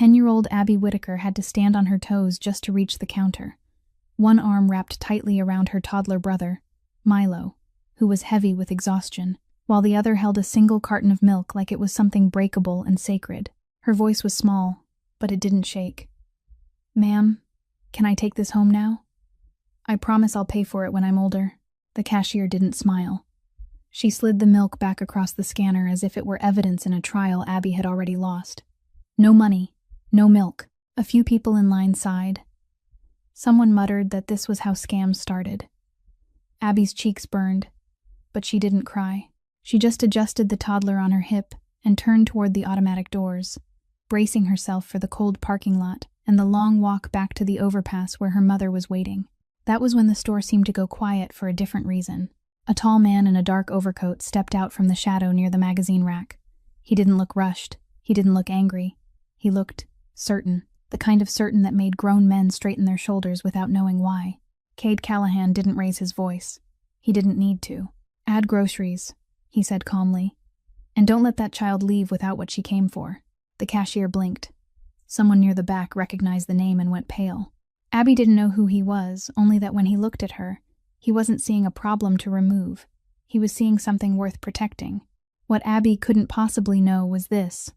10-year-old Abby Whitaker had to stand on her toes just to reach the counter. One arm wrapped tightly around her toddler brother, Milo, who was heavy with exhaustion, while the other held a single carton of milk like it was something breakable and sacred. Her voice was small, but it didn't shake. "Ma'am, can I take this home now? I promise I'll pay for it when I'm older." The cashier didn't smile. She slid the milk back across the scanner as if it were evidence in a trial Abby had already lost. No money, no milk. A few people in line sighed. Someone muttered that this was how scams started. Abby's cheeks burned, but she didn't cry. She just adjusted the toddler on her hip and turned toward the automatic doors, bracing herself for the cold parking lot and the long walk back to the overpass where her mother was waiting. That was when the store seemed to go quiet for a different reason. A tall man in a dark overcoat stepped out from the shadow near the magazine rack. He didn't look rushed. He didn't look angry. He looked certain, the kind of certain that made grown men straighten their shoulders without knowing why. Cade Callahan didn't raise his voice. He didn't need to. "Add groceries," he said calmly. "And don't let that child leave without what she came for." The cashier blinked. Someone near the back recognized the name and went pale. Abby didn't know who he was, only that when he looked at her, he wasn't seeing a problem to remove. He was seeing something worth protecting. What Abby couldn't possibly know was this.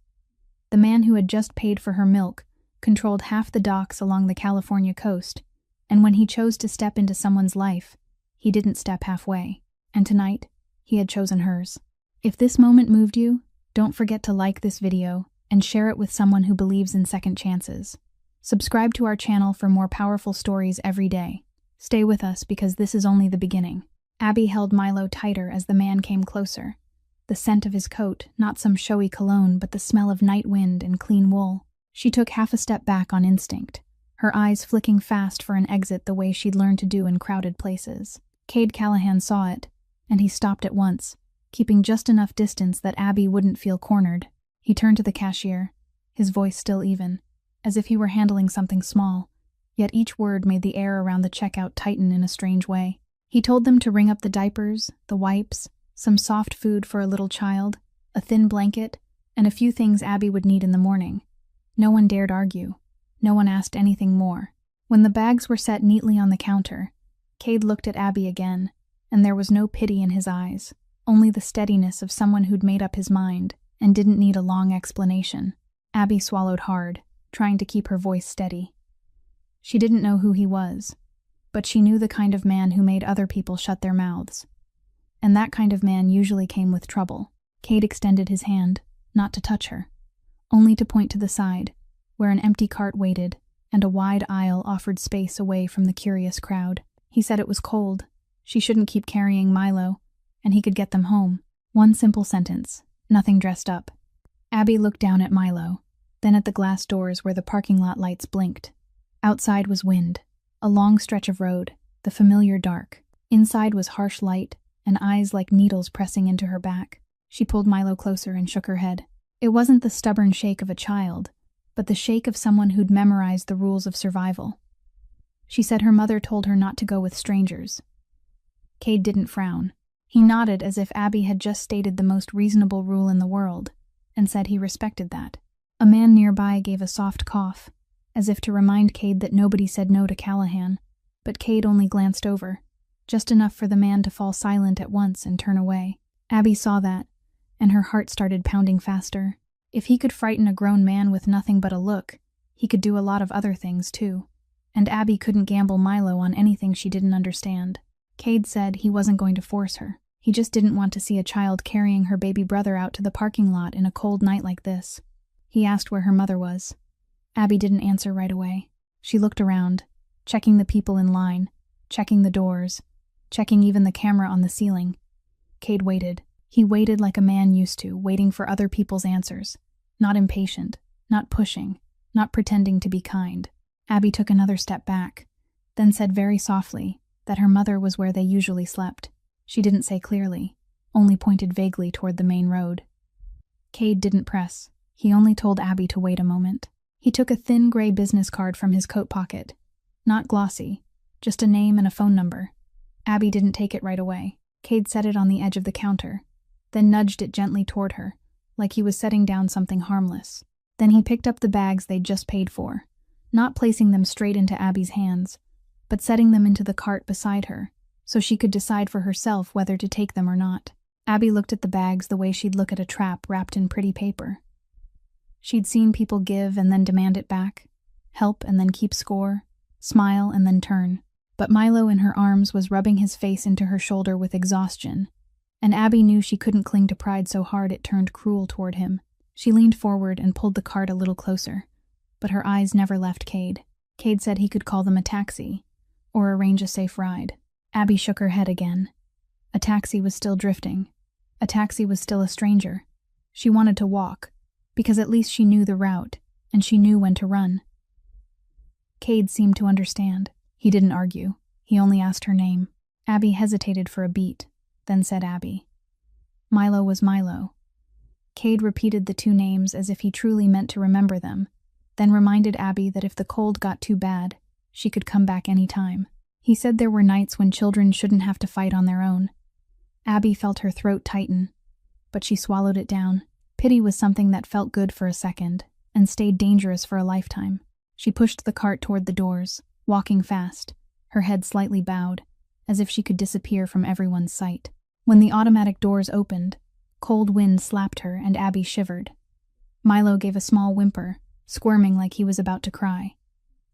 The man who had just paid for her milk controlled half the docks along the California coast, and when he chose to step into someone's life, he didn't step halfway. And tonight, he had chosen hers. If this moment moved you, don't forget to like this video and share it with someone who believes in second chances. Subscribe to our channel for more powerful stories every day. Stay with us because this is only the beginning. Abby held Milo tighter as the man came closer. The scent of his coat, not some showy cologne, but the smell of night wind and clean wool. She took half a step back on instinct, her eyes flicking fast for an exit the way she'd learned to do in crowded places. Cade Callahan saw it, and he stopped at once, keeping just enough distance that Abby wouldn't feel cornered. He turned to the cashier, his voice still even, as if he were handling something small, yet each word made the air around the checkout tighten in a strange way. He told them to ring up the diapers, the wipes, some soft food for a little child, a thin blanket, and a few things Abby would need in the morning. No one dared argue. No one asked anything more. When the bags were set neatly on the counter, Cade looked at Abby again, and there was no pity in his eyes, only the steadiness of someone who'd made up his mind and didn't need a long explanation. Abby swallowed hard, trying to keep her voice steady. She didn't know who he was, but she knew the kind of man who made other people shut their mouths. And that kind of man usually came with trouble. Cade extended his hand, not to touch her, only to point to the side, where an empty cart waited, and a wide aisle offered space away from the curious crowd. He said it was cold, she shouldn't keep carrying Milo, and he could get them home. One simple sentence, nothing dressed up. Abby looked down at Milo, then at the glass doors where the parking lot lights blinked. Outside was wind, a long stretch of road, the familiar dark. Inside was harsh light, and eyes like needles pressing into her back. She pulled Milo closer and shook her head. It wasn't the stubborn shake of a child, but the shake of someone who'd memorized the rules of survival. She said her mother told her not to go with strangers. Cade didn't frown. He nodded as if Abby had just stated the most reasonable rule in the world, and said he respected that. A man nearby gave a soft cough, as if to remind Cade that nobody said no to Callahan, but Cade only glanced over, just enough for the man to fall silent at once and turn away. Abby saw that, and her heart started pounding faster. If he could frighten a grown man with nothing but a look, he could do a lot of other things too. And Abby couldn't gamble Milo on anything she didn't understand. Cade said he wasn't going to force her. He just didn't want to see a child carrying her baby brother out to the parking lot in a cold night like this. He asked where her mother was. Abby didn't answer right away. She looked around, checking the people in line, checking the doors, checking even the camera on the ceiling. Cade waited. He waited like a man used to, waiting for other people's answers. Not impatient, not pushing, not pretending to be kind. Abby took another step back, then said very softly that her mother was where they usually slept. She didn't say clearly, only pointed vaguely toward the main road. Cade didn't press. He only told Abby to wait a moment. He took a thin gray business card from his coat pocket. Not glossy, just a name and a phone number. Abby didn't take it right away. Cade set it on the edge of the counter, then nudged it gently toward her, like he was setting down something harmless. Then he picked up the bags they'd just paid for, not placing them straight into Abby's hands, but setting them into the cart beside her, so she could decide for herself whether to take them or not. Abby looked at the bags the way she'd look at a trap wrapped in pretty paper. She'd seen people give and then demand it back, help and then keep score, smile and then turn. But Milo in her arms was rubbing his face into her shoulder with exhaustion, and Abby knew she couldn't cling to pride so hard it turned cruel toward him. She leaned forward and pulled the cart a little closer, but her eyes never left Cade. Cade said he could call them a taxi, or arrange a safe ride. Abby shook her head again. A taxi was still drifting. A taxi was still a stranger. She wanted to walk, because at least she knew the route, and she knew when to run. Cade seemed to understand. He didn't argue. He only asked her name. Abby hesitated for a beat, then said Abby. Milo was Milo. Cade repeated the two names as if he truly meant to remember them, then reminded Abby that if the cold got too bad, she could come back any time. He said there were nights when children shouldn't have to fight on their own. Abby felt her throat tighten, but she swallowed it down. Pity was something that felt good for a second, and stayed dangerous for a lifetime. She pushed the cart toward the doors, walking fast, her head slightly bowed, as if she could disappear from everyone's sight. When the automatic doors opened, cold wind slapped her and Abby shivered. Milo gave a small whimper, squirming like he was about to cry.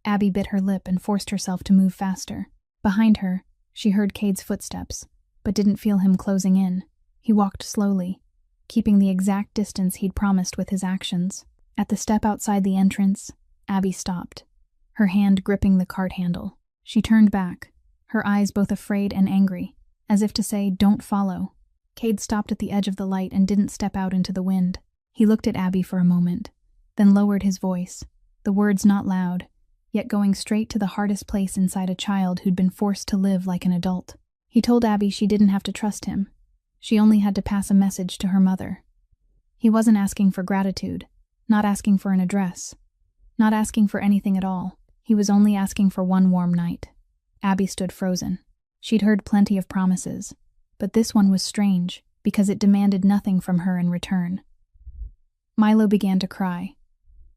Abby bit her lip and forced herself to move faster. Behind her, she heard Cade's footsteps, but didn't feel him closing in. He walked slowly, keeping the exact distance he'd promised with his actions. At the step outside the entrance, Abby stopped, her hand gripping the cart handle. She turned back, her eyes both afraid and angry, as if to say, "Don't follow." Cade stopped at the edge of the light and didn't step out into the wind. He looked at Abby for a moment, then lowered his voice, the words not loud, yet going straight to the hardest place inside a child who'd been forced to live like an adult. He told Abby she didn't have to trust him. She only had to pass a message to her mother. He wasn't asking for gratitude, not asking for an address, not asking for anything at all. He was only asking for one warm night. Abby stood frozen. She'd heard plenty of promises, but this one was strange because it demanded nothing from her in return. Milo began to cry,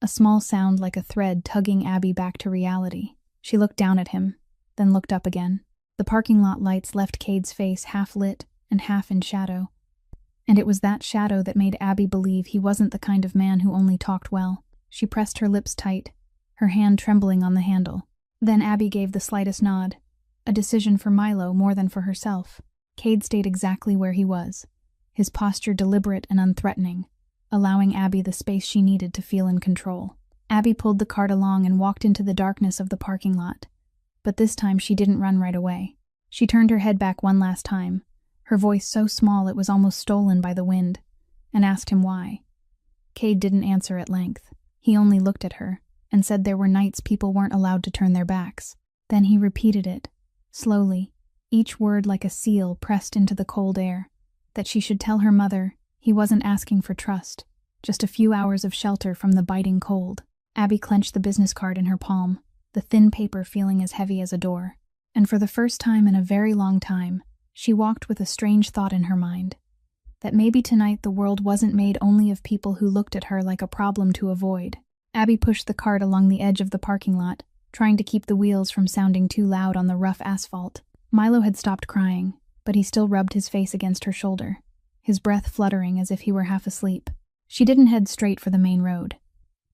a small sound like a thread tugging Abby back to reality. She looked down at him, then looked up again. The parking lot lights left Cade's face half lit and half in shadow, and it was that shadow that made Abby believe he wasn't the kind of man who only talked well. She pressed her lips tight, her hand trembling on the handle. Then Abby gave the slightest nod, a decision for Milo more than for herself. Cade stayed exactly where he was, his posture deliberate and unthreatening, allowing Abby the space she needed to feel in control. Abby pulled the cart along and walked into the darkness of the parking lot, but this time she didn't run right away. She turned her head back one last time, her voice so small it was almost stolen by the wind, and asked him why. Cade didn't answer at length. He only looked at her, and said there were nights people weren't allowed to turn their backs. Then he repeated it, slowly, each word like a seal pressed into the cold air, that she should tell her mother he wasn't asking for trust, just a few hours of shelter from the biting cold. Abby clenched the business card in her palm, the thin paper feeling as heavy as a door. And for the first time in a very long time, she walked with a strange thought in her mind, that maybe tonight the world wasn't made only of people who looked at her like a problem to avoid. Abby pushed the cart along the edge of the parking lot, trying to keep the wheels from sounding too loud on the rough asphalt. Milo had stopped crying, but he still rubbed his face against her shoulder, his breath fluttering as if he were half asleep. She didn't head straight for the main road.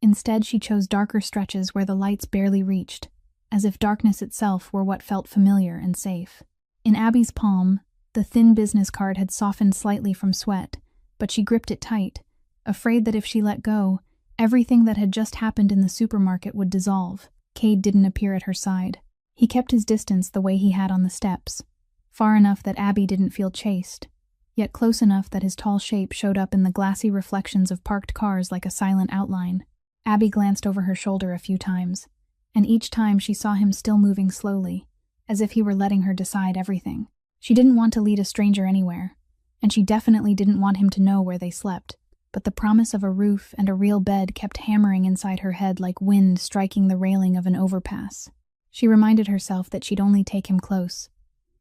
Instead, she chose darker stretches where the lights barely reached, as if darkness itself were what felt familiar and safe. In Abby's palm, the thin business card had softened slightly from sweat, but she gripped it tight, afraid that if she let go, everything that had just happened in the supermarket would dissolve. Cade didn't appear at her side. He kept his distance the way he had on the steps, far enough that Abby didn't feel chased, yet close enough that his tall shape showed up in the glassy reflections of parked cars like a silent outline. Abby glanced over her shoulder a few times, and each time she saw him still moving slowly, as if he were letting her decide everything. She didn't want to lead a stranger anywhere, and she definitely didn't want him to know where they slept, but the promise of a roof and a real bed kept hammering inside her head like wind striking the railing of an overpass. She reminded herself that she'd only take him close,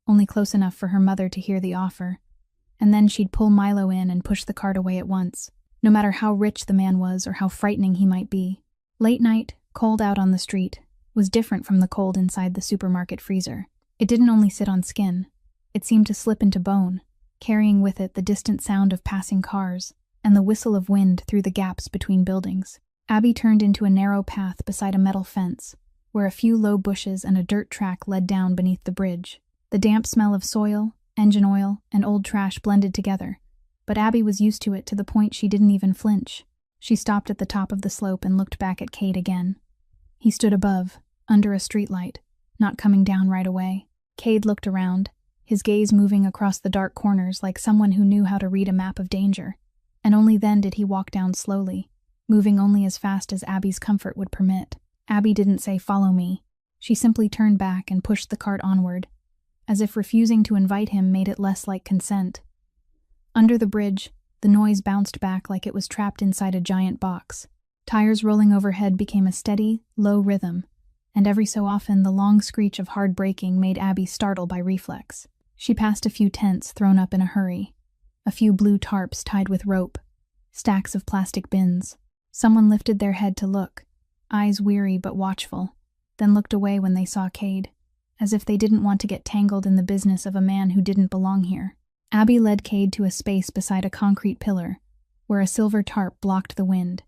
only close enough for her mother to hear the offer, and then she'd pull Milo in and push the cart away at once. no matter how rich the man was or how frightening he might be. Late night, cold out on the street, was different from the cold inside the supermarket freezer. It didn't only sit on skin. It seemed to slip into bone, carrying with it the distant sound of passing cars and the whistle of wind through the gaps between buildings. Abby turned into a narrow path beside a metal fence, where a few low bushes and a dirt track led down beneath the bridge. The damp smell of soil, engine oil, and old trash blended together, but Abby was used to it to the point she didn't even flinch. She stopped at the top of the slope and looked back at Cade again. He stood above, under a streetlight, not coming down right away. Cade looked around, his gaze moving across the dark corners like someone who knew how to read a map of danger, and only then did he walk down slowly, moving only as fast as Abby's comfort would permit. Abby didn't say, "Follow me." She simply turned back and pushed the cart onward, as if refusing to invite him made it less like consent. Under the bridge, the noise bounced back like it was trapped inside a giant box. Tires rolling overhead became a steady, low rhythm, and every so often the long screech of hard braking made Abby startle by reflex. She passed a few tents thrown up in a hurry, a few blue tarps tied with rope, stacks of plastic bins. Someone lifted their head to look, eyes weary but watchful, then looked away when they saw Cade, as if they didn't want to get tangled in the business of a man who didn't belong here. Abby led Cade to a space beside a concrete pillar, where a silver tarp blocked the wind.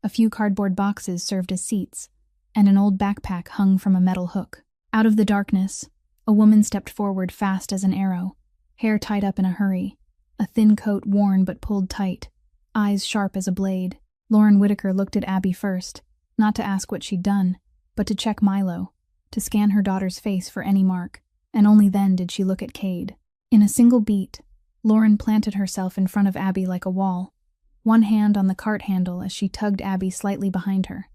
A few cardboard boxes served as seats, and an old backpack hung from a metal hook. Out of the darkness, a woman stepped forward fast as an arrow, hair tied up in a hurry, a thin coat worn but pulled tight, eyes sharp as a blade. Lauren Whitaker looked at Abby first, not to ask what she'd done, but to check Milo, to scan her daughter's face for any mark, and only then did she look at Cade. In a single beat, Lauren planted herself in front of Abby like a wall, one hand on the cart handle as she tugged Abby slightly behind her.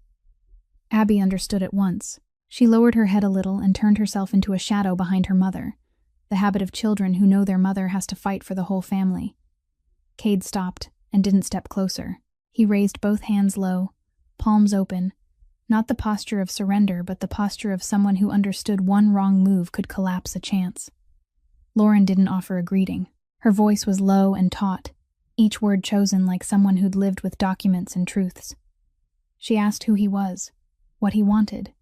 Abby understood at once. She lowered her head a little and turned herself into a shadow behind her mother, the habit of children who know their mother has to fight for the whole family. Cade stopped and didn't step closer. He raised both hands low, palms open, not the posture of surrender but the posture of someone who understood one wrong move could collapse a chance. Lauren didn't offer a greeting. Her voice was low and taut, each word chosen like someone who'd lived with documents and truths. She asked who he was, what he wanted,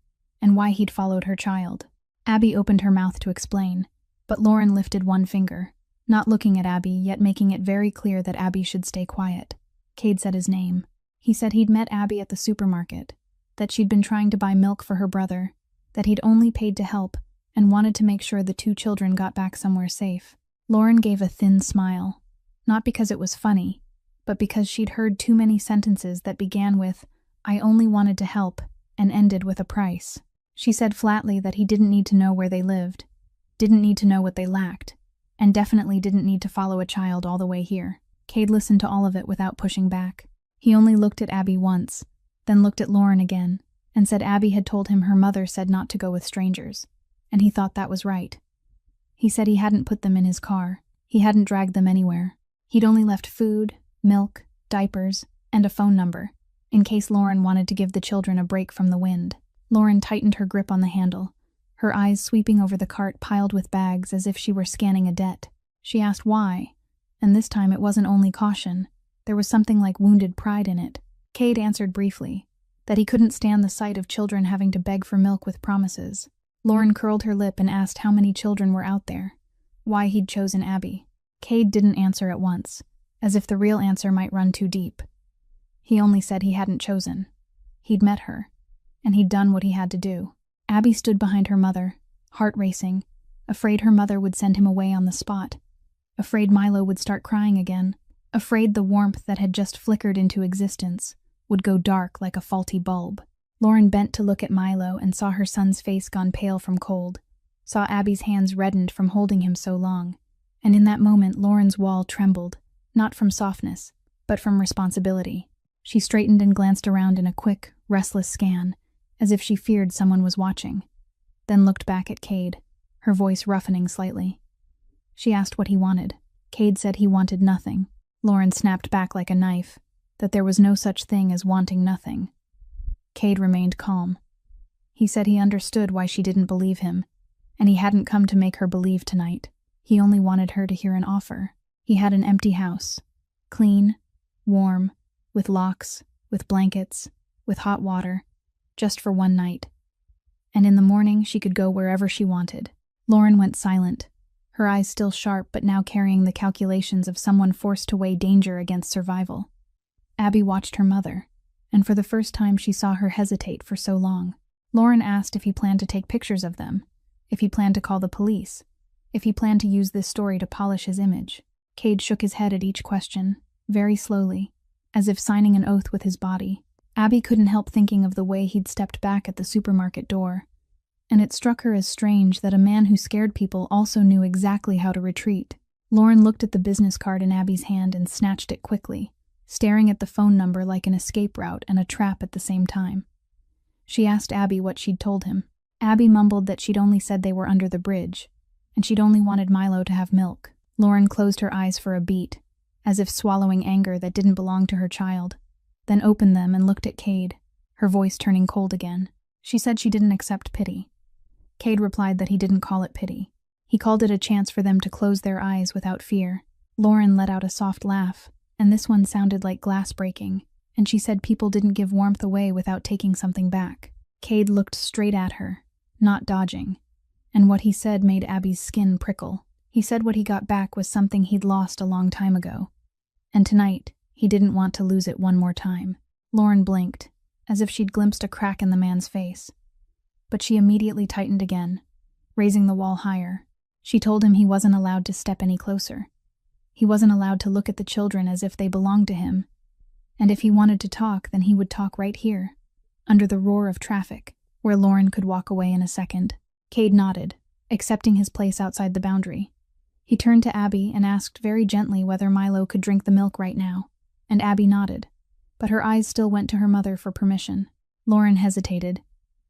and why he'd followed her child. Abby opened her mouth to explain, but Lauren lifted one finger, not looking at Abby, yet making it very clear that Abby should stay quiet. Cade said his name. He said he'd met Abby at the supermarket, that she'd been trying to buy milk for her brother, that he'd only paid to help, and wanted to make sure the two children got back somewhere safe. Lauren gave a thin smile, not because it was funny, but because she'd heard too many sentences that began with, "I only wanted to help," and ended with a price. She said flatly that he didn't need to know where they lived, didn't need to know what they lacked, and definitely didn't need to follow a child all the way here. Cade listened to all of it without pushing back. He only looked at Abby once, then looked at Lauren again, and said Abby had told him her mother said not to go with strangers, and he thought that was right. He said he hadn't put them in his car, he hadn't dragged them anywhere. He'd only left food, milk, diapers, and a phone number, in case Lauren wanted to give the children a break from the wind. Lauren tightened her grip on the handle, her eyes sweeping over the cart piled with bags as if she were scanning a debt. She asked why, and this time it wasn't only caution. There was something like wounded pride in it. Cade answered briefly, that he couldn't stand the sight of children having to beg for milk with promises. Lauren curled her lip and asked how many children were out there, why he'd chosen Abby. Cade didn't answer at once, as if the real answer might run too deep. He only said he hadn't chosen. He'd met her, and he'd done what he had to do. Abby stood behind her mother, heart racing, afraid her mother would send him away on the spot, afraid Milo would start crying again, afraid the warmth that had just flickered into existence would go dark like a faulty bulb. Lauren bent to look at Milo and saw her son's face gone pale from cold, saw Abby's hands reddened from holding him so long, and in that moment Lauren's wall trembled, not from softness, but from responsibility. She straightened and glanced around in a quick, restless scan, as if she feared someone was watching, then looked back at Cade, her voice roughening slightly. She asked what he wanted. Cade said he wanted nothing. Lauren snapped back like a knife, that there was no such thing as wanting nothing. Cade remained calm. He said he understood why she didn't believe him, and he hadn't come to make her believe tonight. He only wanted her to hear an offer. He had an empty house, clean, warm, with locks, with blankets, with hot water, just for one night. And in the morning, she could go wherever she wanted. Lauren went silent, her eyes still sharp but now carrying the calculations of someone forced to weigh danger against survival. Abby watched her mother, and for the first time she saw her hesitate for so long. Lauren asked if he planned to take pictures of them, if he planned to call the police, if he planned to use this story to polish his image. Cade shook his head at each question, very slowly, as if signing an oath with his body. Abby couldn't help thinking of the way he'd stepped back at the supermarket door, and it struck her as strange that a man who scared people also knew exactly how to retreat. Lauren looked at the business card in Abby's hand and snatched it quickly, staring at the phone number like an escape route and a trap at the same time. She asked Abby what she'd told him. Abby mumbled that she'd only said they were under the bridge, and she'd only wanted Milo to have milk. Lauren closed her eyes for a beat, as if swallowing anger that didn't belong to her child, then opened them and looked at Cade, her voice turning cold again. She said she didn't accept pity. Cade replied that he didn't call it pity. He called it a chance for them to close their eyes without fear. Lauren let out a soft laugh, and this one sounded like glass breaking, and she said people didn't give warmth away without taking something back. Cade looked straight at her, not dodging, and what he said made Abby's skin prickle. He said what he got back was something he'd lost a long time ago, and tonight he didn't want to lose it one more time. Lauren blinked, as if she'd glimpsed a crack in the man's face, but she immediately tightened again, raising the wall higher. She told him he wasn't allowed to step any closer. He wasn't allowed to look at the children as if they belonged to him, and if he wanted to talk, then he would talk right here, under the roar of traffic, where Lauren could walk away in a second. Cade nodded, accepting his place outside the boundary. He turned to Abby and asked very gently whether Milo could drink the milk right now, and Abby nodded, but her eyes still went to her mother for permission. Lauren hesitated,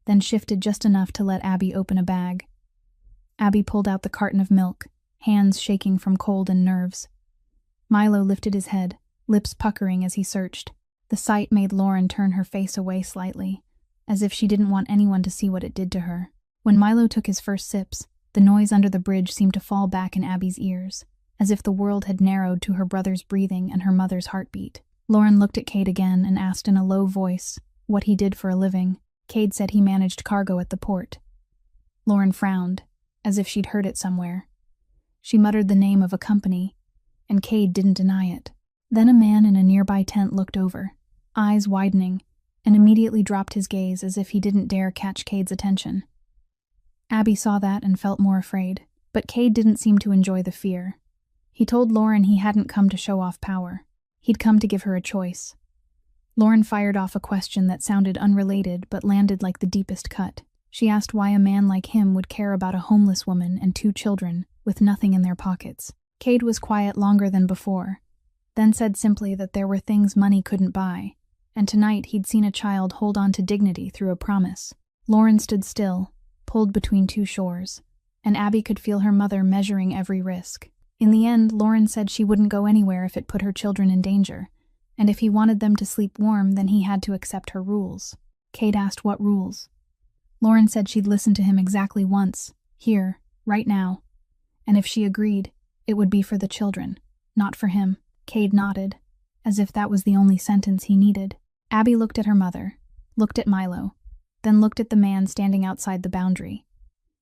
then shifted just enough to let Abby open a bag. Abby pulled out the carton of milk, hands shaking from cold and nerves. Milo lifted his head, lips puckering as he searched. The sight made Lauren turn her face away slightly, as if she didn't want anyone to see what it did to her. When Milo took his first sips, the noise under the bridge seemed to fall back in Abby's ears, as if the world had narrowed to her brother's breathing and her mother's heartbeat. Lauren looked at Cade again and asked in a low voice what he did for a living. Cade said he managed cargo at the port. Lauren frowned, as if she'd heard it somewhere. She muttered the name of a company, and Cade didn't deny it. Then a man in a nearby tent looked over, eyes widening, and immediately dropped his gaze as if he didn't dare catch Cade's attention. Abby saw that and felt more afraid, but Cade didn't seem to enjoy the fear. He told Lauren he hadn't come to show off power. He'd come to give her a choice. Lauren fired off a question that sounded unrelated but landed like the deepest cut. She asked why a man like him would care about a homeless woman and 2 children with nothing in their pockets. Cade was quiet longer than before, then said simply that there were things money couldn't buy, and tonight he'd seen a child hold on to dignity through a promise. Lauren stood still, pulled between 2 shores, and Abby could feel her mother measuring every risk. In the end, Lauren said she wouldn't go anywhere if it put her children in danger, and if he wanted them to sleep warm, then he had to accept her rules. Cade asked what rules. Lauren said she'd listen to him exactly once, here, right now, and if she agreed, it would be for the children, not for him. Cade nodded, as if that was the only sentence he needed. Abby looked at her mother, looked at Milo, then looked at the man standing outside the boundary.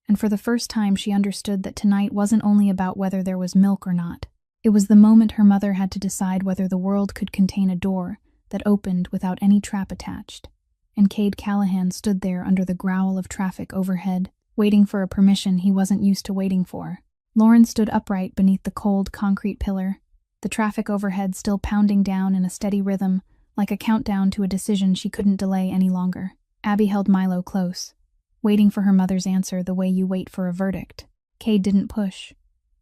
And for the first time she understood that tonight wasn't only about whether there was milk or not. It was the moment her mother had to decide whether the world could contain a door that opened without any trap attached. And Cade Callahan stood there under the growl of traffic overhead, waiting for a permission he wasn't used to waiting for. Lauren stood upright beneath the cold concrete pillar, the traffic overhead still pounding down in a steady rhythm, like a countdown to a decision she couldn't delay any longer. Abby held Milo close, waiting for her mother's answer the way you wait for a verdict. Cade didn't push.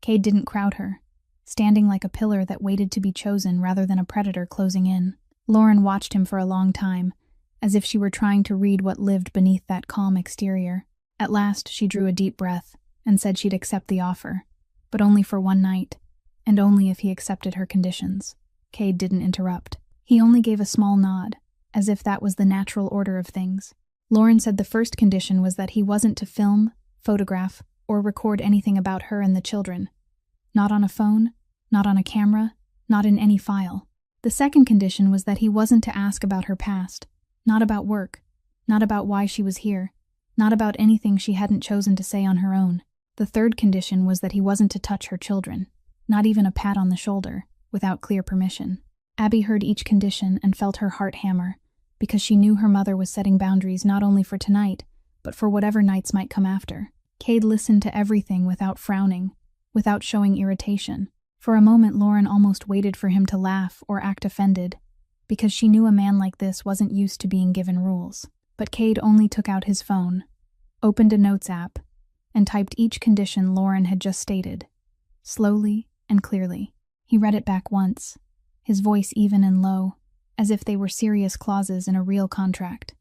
Cade didn't crowd her, standing like a pillar that waited to be chosen rather than a predator closing in. Lauren watched him for a long time, as if she were trying to read what lived beneath that calm exterior. At last, she drew a deep breath and said she'd accept the offer, but only for one night, and only if he accepted her conditions. Cade didn't interrupt. He only gave a small nod, as if that was the natural order of things. Lauren said the first condition was that he wasn't to film, photograph, or record anything about her and the children. Not on a phone, not on a camera, not in any file. The second condition was that he wasn't to ask about her past, not about work, not about why she was here, not about anything she hadn't chosen to say on her own. The third condition was that he wasn't to touch her children, not even a pat on the shoulder, without clear permission. Abby heard each condition and felt her heart hammer, because she knew her mother was setting boundaries not only for tonight, but for whatever nights might come after. Cade listened to everything without frowning, without showing irritation. For a moment, Lauren almost waited for him to laugh or act offended, because she knew a man like this wasn't used to being given rules. But Cade only took out his phone, opened a notes app, and typed each condition Lauren had just stated, slowly and clearly. He read it back once, his voice even and low, as if they were serious clauses in a real contract.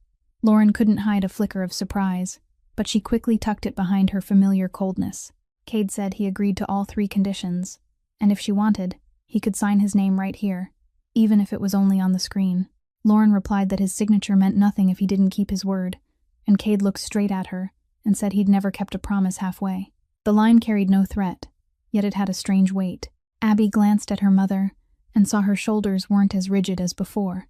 Lauren couldn't hide a flicker of surprise, but she quickly tucked it behind her familiar coldness. Cade said he agreed to all 3 conditions, and if she wanted, he could sign his name right here, even if it was only on the screen. Lauren replied that his signature meant nothing if he didn't keep his word, and Cade looked straight at her and said he'd never kept a promise halfway. The line carried no threat, yet it had a strange weight. Abby glanced at her mother and saw her shoulders weren't as rigid as before,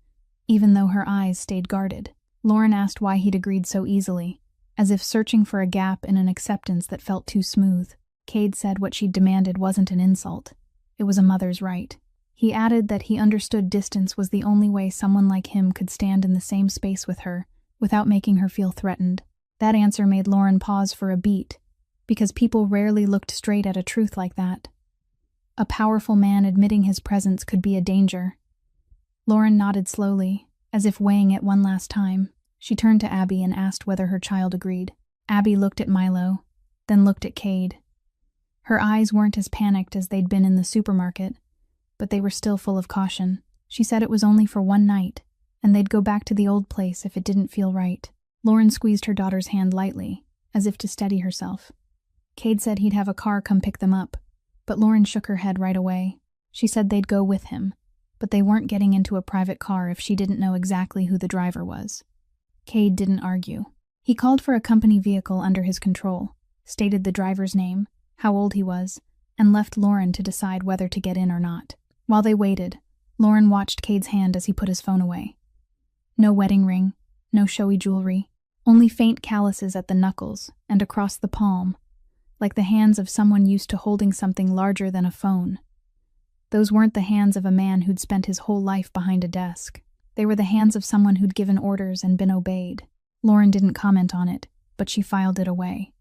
even though her eyes stayed guarded. Lauren asked why he'd agreed so easily, as if searching for a gap in an acceptance that felt too smooth. Cade said what she'd demanded wasn't an insult. It was a mother's right. He added that he understood distance was the only way someone like him could stand in the same space with her, without making her feel threatened. That answer made Lauren pause for a beat, because people rarely looked straight at a truth like that. A powerful man admitting his presence could be a danger. Lauren nodded slowly, as if weighing it one last time. She turned to Abby and asked whether her child agreed. Abby looked at Milo, then looked at Cade. Her eyes weren't as panicked as they'd been in the supermarket, but they were still full of caution. She said it was only for one night, and they'd go back to the old place if it didn't feel right. Lauren squeezed her daughter's hand lightly, as if to steady herself. Cade said he'd have a car come pick them up, but Lauren shook her head right away. She said they'd go with him, but they weren't getting into a private car if she didn't know exactly who the driver was. Cade didn't argue. He called for a company vehicle under his control, stated the driver's name, how old he was, and left Lauren to decide whether to get in or not. While they waited, Lauren watched Cade's hand as he put his phone away. No wedding ring, no showy jewelry, only faint calluses at the knuckles and across the palm, like the hands of someone used to holding something larger than a phone. Those weren't the hands of a man who'd spent his whole life behind a desk. They were the hands of someone who'd given orders and been obeyed. Lauren didn't comment on it, but she filed it away.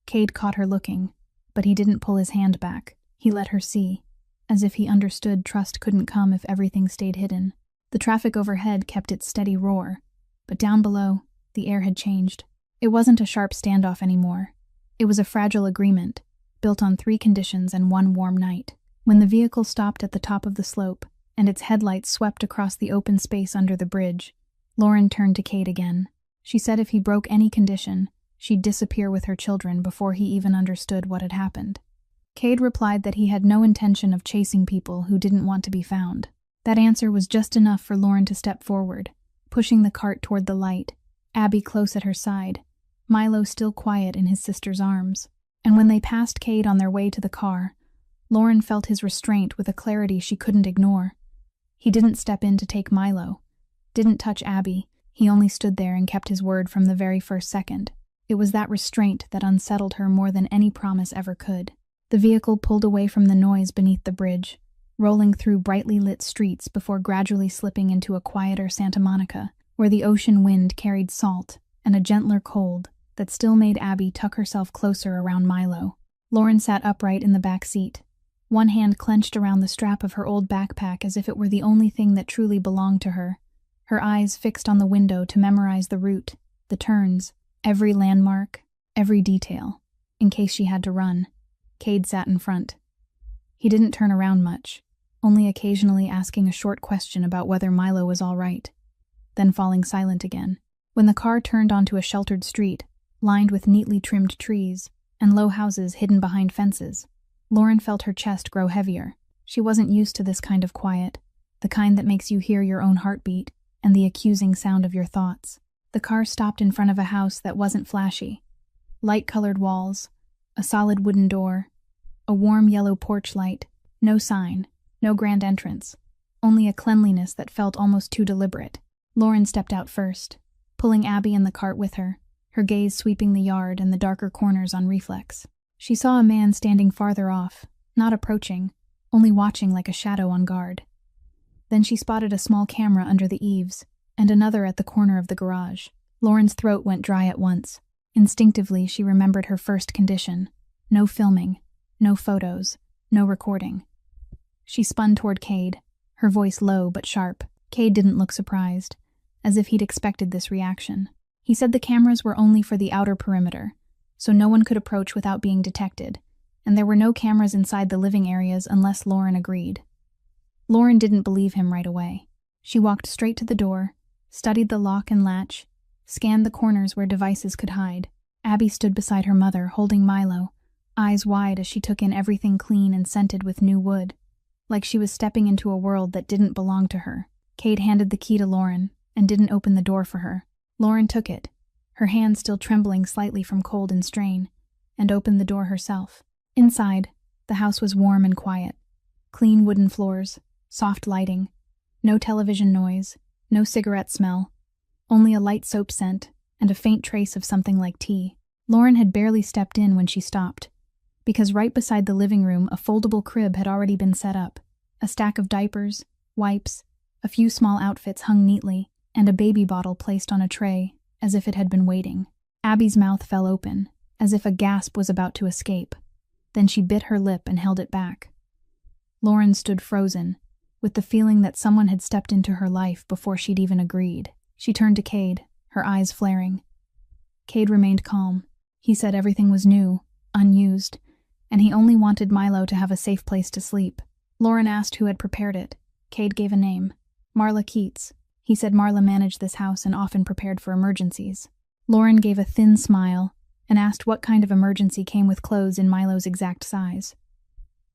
Cade caught her looking, but he didn't pull his hand back. He let her see, as if he understood trust couldn't come if everything stayed hidden. The traffic overhead kept its steady roar, but down below, the air had changed. It wasn't a sharp standoff anymore. It was a fragile agreement, built on 3 conditions and 1 warm night. When the vehicle stopped at the top of the slope, and its headlights swept across the open space under the bridge, Lauren turned to Cade again. She said if he broke any condition, she'd disappear with her children before he even understood what had happened. Cade replied that he had no intention of chasing people who didn't want to be found. That answer was just enough for Lauren to step forward, pushing the cart toward the light, Abby close at her side, Milo still quiet in his sister's arms. And when they passed Cade on their way to the car, Lauren felt his restraint with a clarity she couldn't ignore. He didn't step in to take Milo, didn't touch Abby. He only stood there and kept his word from the very first second. It was that restraint that unsettled her more than any promise ever could. The vehicle pulled away from the noise beneath the bridge, rolling through brightly lit streets before gradually slipping into a quieter Santa Monica, where the ocean wind carried salt and a gentler cold that still made Abby tuck herself closer around Milo. Lauren sat upright in the back seat, one hand clenched around the strap of her old backpack as if it were the only thing that truly belonged to her, her eyes fixed on the window to memorize the route, the turns, every landmark, every detail, in case she had to run. Cade sat in front. He didn't turn around much, only occasionally asking a short question about whether Milo was all right, then falling silent again. When the car turned onto a sheltered street, lined with neatly trimmed trees and low houses hidden behind fences, Lauren felt her chest grow heavier. She wasn't used to this kind of quiet, the kind that makes you hear your own heartbeat and the accusing sound of your thoughts. The car stopped in front of a house that wasn't flashy. Light-colored walls, a solid wooden door, a warm yellow porch light, no sign, no grand entrance, only a cleanliness that felt almost too deliberate. Lauren stepped out first, pulling Abby in the cart with her, her gaze sweeping the yard and the darker corners on reflex. She saw a man standing farther off, not approaching, only watching like a shadow on guard. Then she spotted a small camera under the eaves, and another at the corner of the garage. Lauren's throat went dry at once. Instinctively, she remembered her first condition. No filming, no photos, no recording. She spun toward Cade, her voice low but sharp. Cade didn't look surprised, as if he'd expected this reaction. He said the cameras were only for the outer perimeter, so no one could approach without being detected, and there were no cameras inside the living areas unless Lauren agreed. Lauren didn't believe him right away. She walked straight to the door, studied the lock and latch, scanned the corners where devices could hide. Abby stood beside her mother, holding Milo, eyes wide as she took in everything clean and scented with new wood, like she was stepping into a world that didn't belong to her. Cade handed the key to Lauren and didn't open the door for her. Lauren took it, her hand still trembling slightly from cold and strain, and opened the door herself. Inside, the house was warm and quiet. Clean wooden floors, soft lighting, no television noise, no cigarette smell, only a light soap scent and a faint trace of something like tea. Lauren had barely stepped in when she stopped, because right beside the living room a foldable crib had already been set up. A stack of diapers, wipes, a few small outfits hung neatly, and a baby bottle placed on a tray, as if it had been waiting. Abby's mouth fell open, as if a gasp was about to escape. Then she bit her lip and held it back. Lauren stood frozen, with the feeling that someone had stepped into her life before she'd even agreed. She turned to Cade, her eyes flaring. Cade remained calm. He said everything was new, unused, and he only wanted Milo to have a safe place to sleep. Lauren asked who had prepared it. Cade gave a name. Marla Keats. He said Marla managed this house and often prepared for emergencies. Lauren gave a thin smile and asked what kind of emergency came with clothes in Milo's exact size.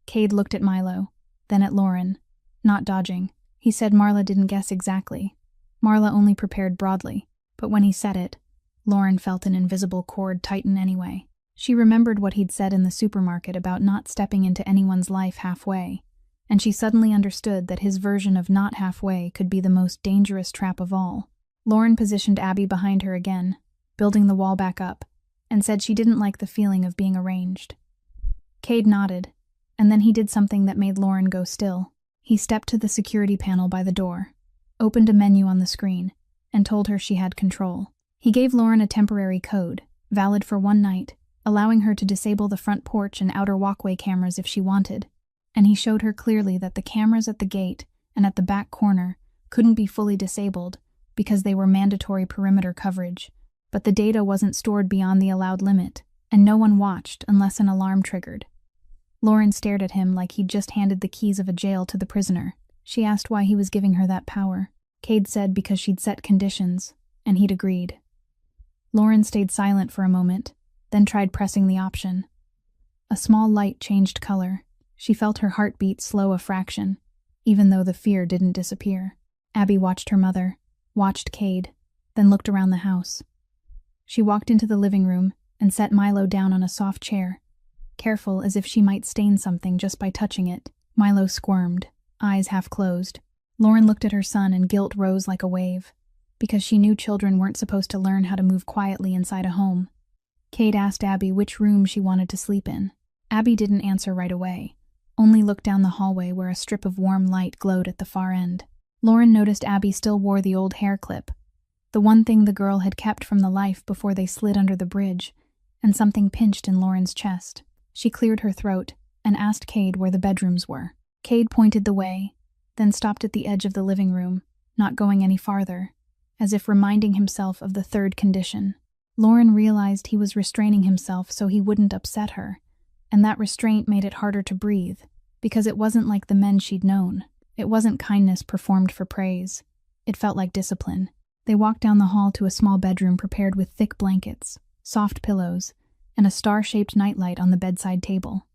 Cade looked at Milo, then at Lauren, not dodging. He said Marla didn't guess exactly. Marla only prepared broadly, but when he said it, Lauren felt an invisible cord tighten anyway. She remembered what he'd said in the supermarket about not stepping into anyone's life halfway, and she suddenly understood that his version of not halfway could be the most dangerous trap of all. Lauren positioned Abby behind her again, building the wall back up, and said she didn't like the feeling of being arranged. Cade nodded, and then he did something that made Lauren go still. He stepped to the security panel by the door, opened a menu on the screen, and told her she had control. He gave Lauren a temporary code, valid for one night, allowing her to disable the front porch and outer walkway cameras if she wanted, and he showed her clearly that the cameras at the gate and at the back corner couldn't be fully disabled because they were mandatory perimeter coverage, but the data wasn't stored beyond the allowed limit, and no one watched unless an alarm triggered. Lauren stared at him like he'd just handed the keys of a jail to the prisoner. She asked why he was giving her that power. Cade said because she'd set conditions, and he'd agreed. Lauren stayed silent for a moment, then tried pressing the option. A small light changed color. She felt her heartbeat slow a fraction, even though the fear didn't disappear. Abby watched her mother, watched Cade, then looked around the house. She walked into the living room and set Milo down on a soft chair, careful as if she might stain something just by touching it. Milo squirmed, eyes half closed. Lauren looked at her son and guilt rose like a wave, because she knew children weren't supposed to learn how to move quietly inside a home. Cade asked Abby which room she wanted to sleep in. Abby didn't answer right away, only looked down the hallway where a strip of warm light glowed at the far end. Lauren noticed Abby still wore the old hair clip, the one thing the girl had kept from the life before they slid under the bridge, and something pinched in Lauren's chest. She cleared her throat and asked Cade where the bedrooms were. Cade pointed the way, then stopped at the edge of the living room, not going any farther, as if reminding himself of the third condition. Lauren realized he was restraining himself so he wouldn't upset her, and that restraint made it harder to breathe, because it wasn't like the men she'd known. It wasn't kindness performed for praise. It felt like discipline. They walked down the hall to a small bedroom prepared with thick blankets, soft pillows, and a star-shaped nightlight on the bedside table.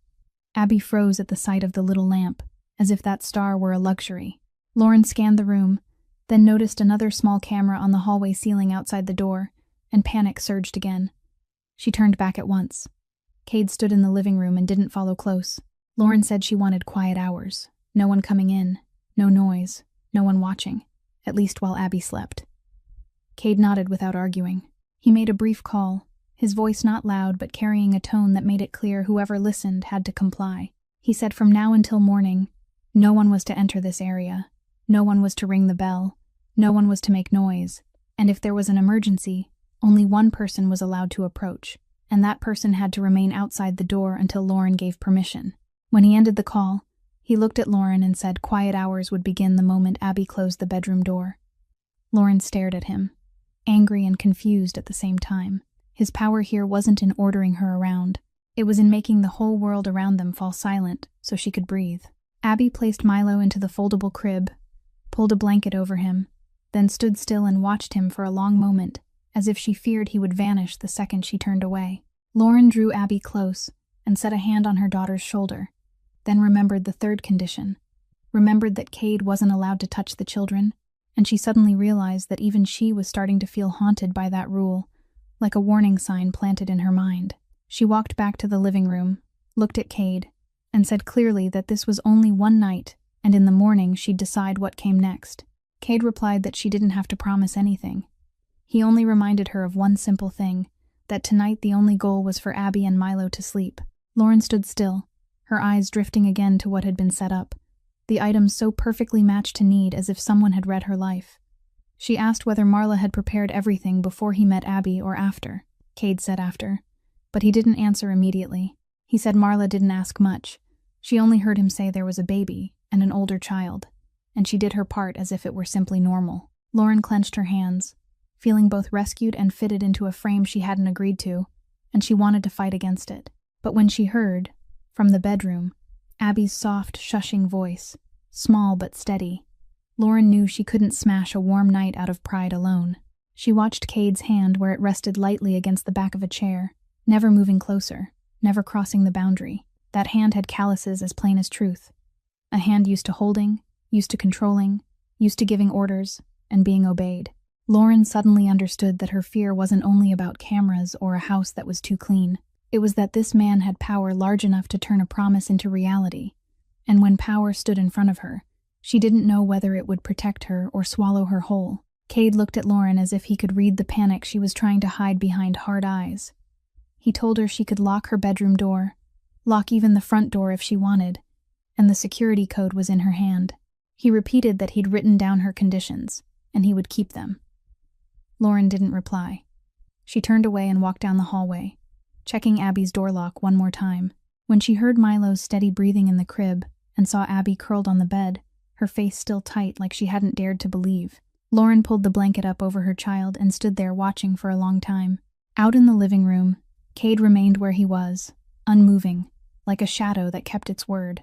Abby froze at the sight of the little lamp, as if that star were a luxury. Lauren scanned the room, then noticed another small camera on the hallway ceiling outside the door, and panic surged again. She turned back at once. Cade stood in the living room and didn't follow close. Lauren said she wanted quiet hours, no one coming in, No noise, no one watching, at least while Abby slept. Cade nodded without arguing. He made a brief call, his voice not loud but carrying a tone that made it clear whoever listened had to comply. He said from now until morning, no one was to enter this area, no one was to ring the bell, no one was to make noise, and if there was an emergency, only one person was allowed to approach, and that person had to remain outside the door until Lauren gave permission. When he ended the call, he looked at Lauren and said quiet hours would begin the moment Abby closed the bedroom door. Lauren stared at him, angry and confused at the same time. His power here wasn't in ordering her around. It was in making the whole world around them fall silent so she could breathe. Abby placed Milo into the foldable crib, pulled a blanket over him, then stood still and watched him for a long moment, as if she feared he would vanish the second she turned away. Lauren drew Abby close and set a hand on her daughter's shoulder, then remembered the third condition, remembered that Cade wasn't allowed to touch the children, and she suddenly realized that even she was starting to feel haunted by that rule, like a warning sign planted in her mind. She walked back to the living room, looked at Cade, and said clearly that this was only one night, and in the morning she'd decide what came next. Cade replied that she didn't have to promise anything. He only reminded her of one simple thing, that tonight the only goal was for Abby and Milo to sleep. Lauren stood still, her eyes drifting again to what had been set up, the items so perfectly matched to need as if someone had read her life. She asked whether Marla had prepared everything before he met Abby or after. Cade said after, but he didn't answer immediately. He said Marla didn't ask much. She only heard him say there was a baby and an older child, and she did her part as if it were simply normal. Lauren clenched her hands, feeling both rescued and fitted into a frame she hadn't agreed to, and she wanted to fight against it. But when she heard, from the bedroom, Abby's soft, shushing voice, small but steady, Lauren knew she couldn't smash a warm night out of pride alone. She watched Cade's hand where it rested lightly against the back of a chair, never moving closer, never crossing the boundary. That hand had calluses as plain as truth. A hand used to holding, used to controlling, used to giving orders, and being obeyed. Lauren suddenly understood that her fear wasn't only about cameras or a house that was too clean. It was that this man had power large enough to turn a promise into reality, and when power stood in front of her, she didn't know whether it would protect her or swallow her whole. Cade looked at Lauren as if he could read the panic she was trying to hide behind hard eyes. He told her she could lock her bedroom door, lock even the front door if she wanted, and the security code was in her hand. He repeated that he'd written down her conditions, and he would keep them. Lauren didn't reply. She turned away and walked down the hallway, checking Abby's door lock one more time. When she heard Milo's steady breathing in the crib and saw Abby curled on the bed, her face still tight like she hadn't dared to believe, Lauren pulled the blanket up over her child and stood there watching for a long time. Out in the living room, Cade remained where he was, unmoving, like a shadow that kept its word.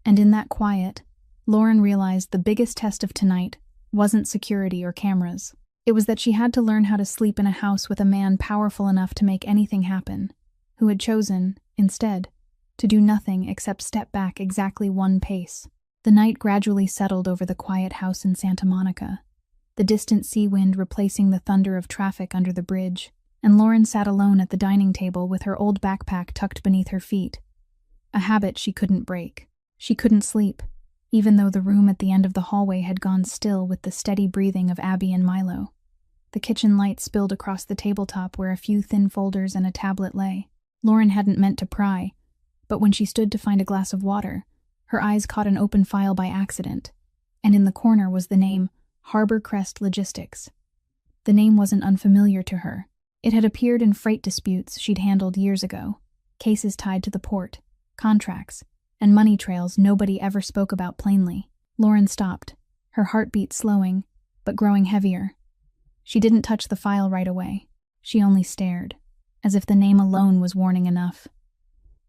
And in that quiet, Lauren realized the biggest test of tonight wasn't security or cameras. It was that she had to learn how to sleep in a house with a man powerful enough to make anything happen, who had chosen, instead, to do nothing except step back exactly one pace. The night gradually settled over the quiet house in Santa Monica, the distant sea wind replacing the thunder of traffic under the bridge, and Lauren sat alone at the dining table with her old backpack tucked beneath her feet, a habit she couldn't break. She couldn't sleep, even though the room at the end of the hallway had gone still with the steady breathing of Abby and Milo. The kitchen light spilled across the tabletop where a few thin folders and a tablet lay. Lauren hadn't meant to pry, but when she stood to find a glass of water, her eyes caught an open file by accident, and in the corner was the name Harbor Crest Logistics. The name wasn't unfamiliar to her. It had appeared in freight disputes she'd handled years ago, cases tied to the port, contracts, and money trails nobody ever spoke about plainly. Lauren stopped, her heartbeat slowing, but growing heavier. She didn't touch the file right away. She only stared, as if the name alone was warning enough.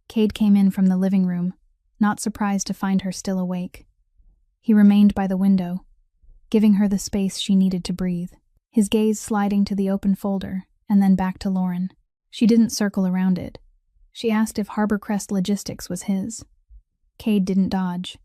Cade came in from the living room, not surprised to find her still awake. He remained by the window, giving her the space she needed to breathe, his gaze sliding to the open folder and then back to Lauren. She didn't circle around it. She asked if Harbor Crest Logistics was his. Cade didn't dodge.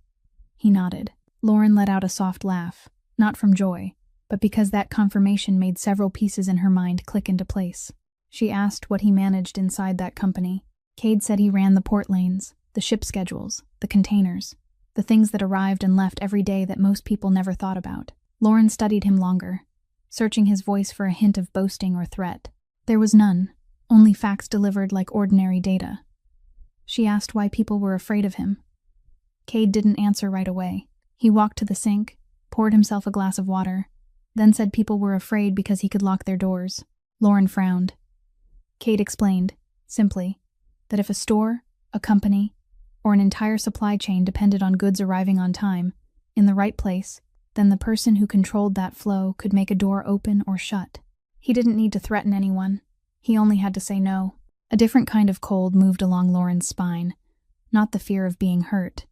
He nodded. Lauren let out a soft laugh, not from joy, but because that confirmation made several pieces in her mind click into place. She asked what he managed inside that company. Cade said he ran the port lanes, the ship schedules, the containers, the things that arrived and left every day that most people never thought about. Lauren studied him longer, searching his voice for a hint of boasting or threat. There was none, only facts delivered like ordinary data. She asked why people were afraid of him. Cade didn't answer right away. He walked to the sink, poured himself a glass of water, then said people were afraid because he could lock their doors. Lauren frowned. Cade explained, simply, that if a store, a company, or an entire supply chain depended on goods arriving on time, in the right place, then the person who controlled that flow could make a door open or shut. He didn't need to threaten anyone. He only had to say no. A different kind of cold moved along Lauren's spine, not the fear of being hurt,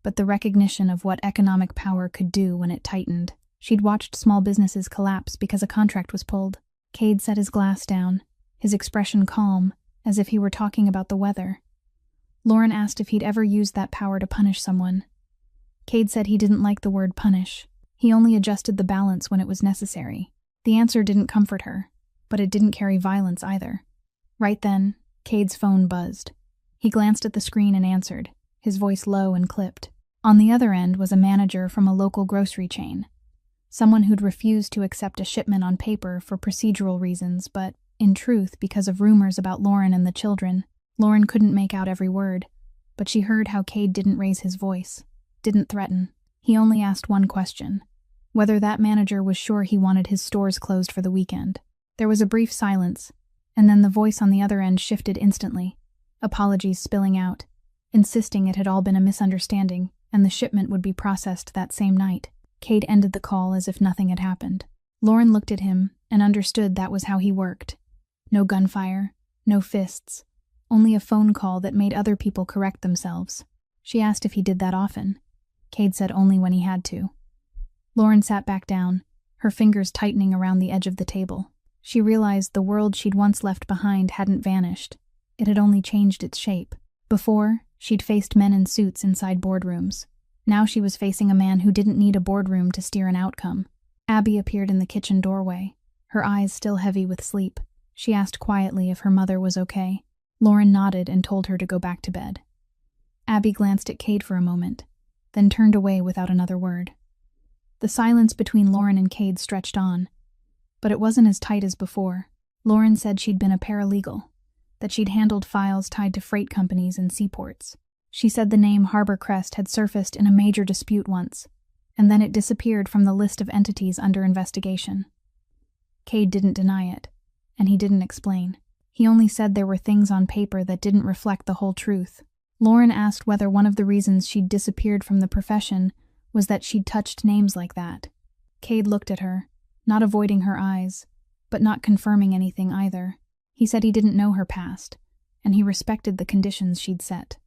but the recognition of what economic power could do when it tightened. She'd watched small businesses collapse because a contract was pulled. Cade set his glass down, his expression calm, as if he were talking about the weather. Lauren asked if he'd ever used that power to punish someone. Cade said he didn't like the word punish. He only adjusted the balance when it was necessary. The answer didn't comfort her, but it didn't carry violence either. Right then, Cade's phone buzzed. He glanced at the screen and answered, his voice low and clipped. On the other end was a manager from a local grocery chain. Someone who'd refused to accept a shipment on paper for procedural reasons, but, in truth, because of rumors about Lauren and the children. Lauren couldn't make out every word, but she heard how Cade didn't raise his voice, didn't threaten. He only asked one question, whether that manager was sure he wanted his stores closed for the weekend. There was a brief silence, and then the voice on the other end shifted instantly, apologies spilling out, insisting it had all been a misunderstanding and the shipment would be processed that same night. Cade ended the call as if nothing had happened. Lauren looked at him and understood that was how he worked. No gunfire, no fists, only a phone call that made other people correct themselves. She asked if he did that often. Cade said only when he had to. Lauren sat back down, her fingers tightening around the edge of the table. She realized the world she'd once left behind hadn't vanished. It had only changed its shape. Before, she'd faced men in suits inside boardrooms. Now she was facing a man who didn't need a boardroom to steer an outcome. Abby appeared in the kitchen doorway, her eyes still heavy with sleep. She asked quietly if her mother was okay. Lauren nodded and told her to go back to bed. Abby glanced at Cade for a moment, then turned away without another word. The silence between Lauren and Cade stretched on, but it wasn't as tight as before. Lauren said she'd been a paralegal, that she'd handled files tied to freight companies and seaports. She said the name Harbor Crest had surfaced in a major dispute once, and then it disappeared from the list of entities under investigation. Cade didn't deny it, and he didn't explain. He only said there were things on paper that didn't reflect the whole truth. Lauren asked whether one of the reasons she'd disappeared from the profession was that she'd touched names like that. Cade looked at her, not avoiding her eyes, but not confirming anything either. He said he didn't know her past, and he respected the conditions she'd set.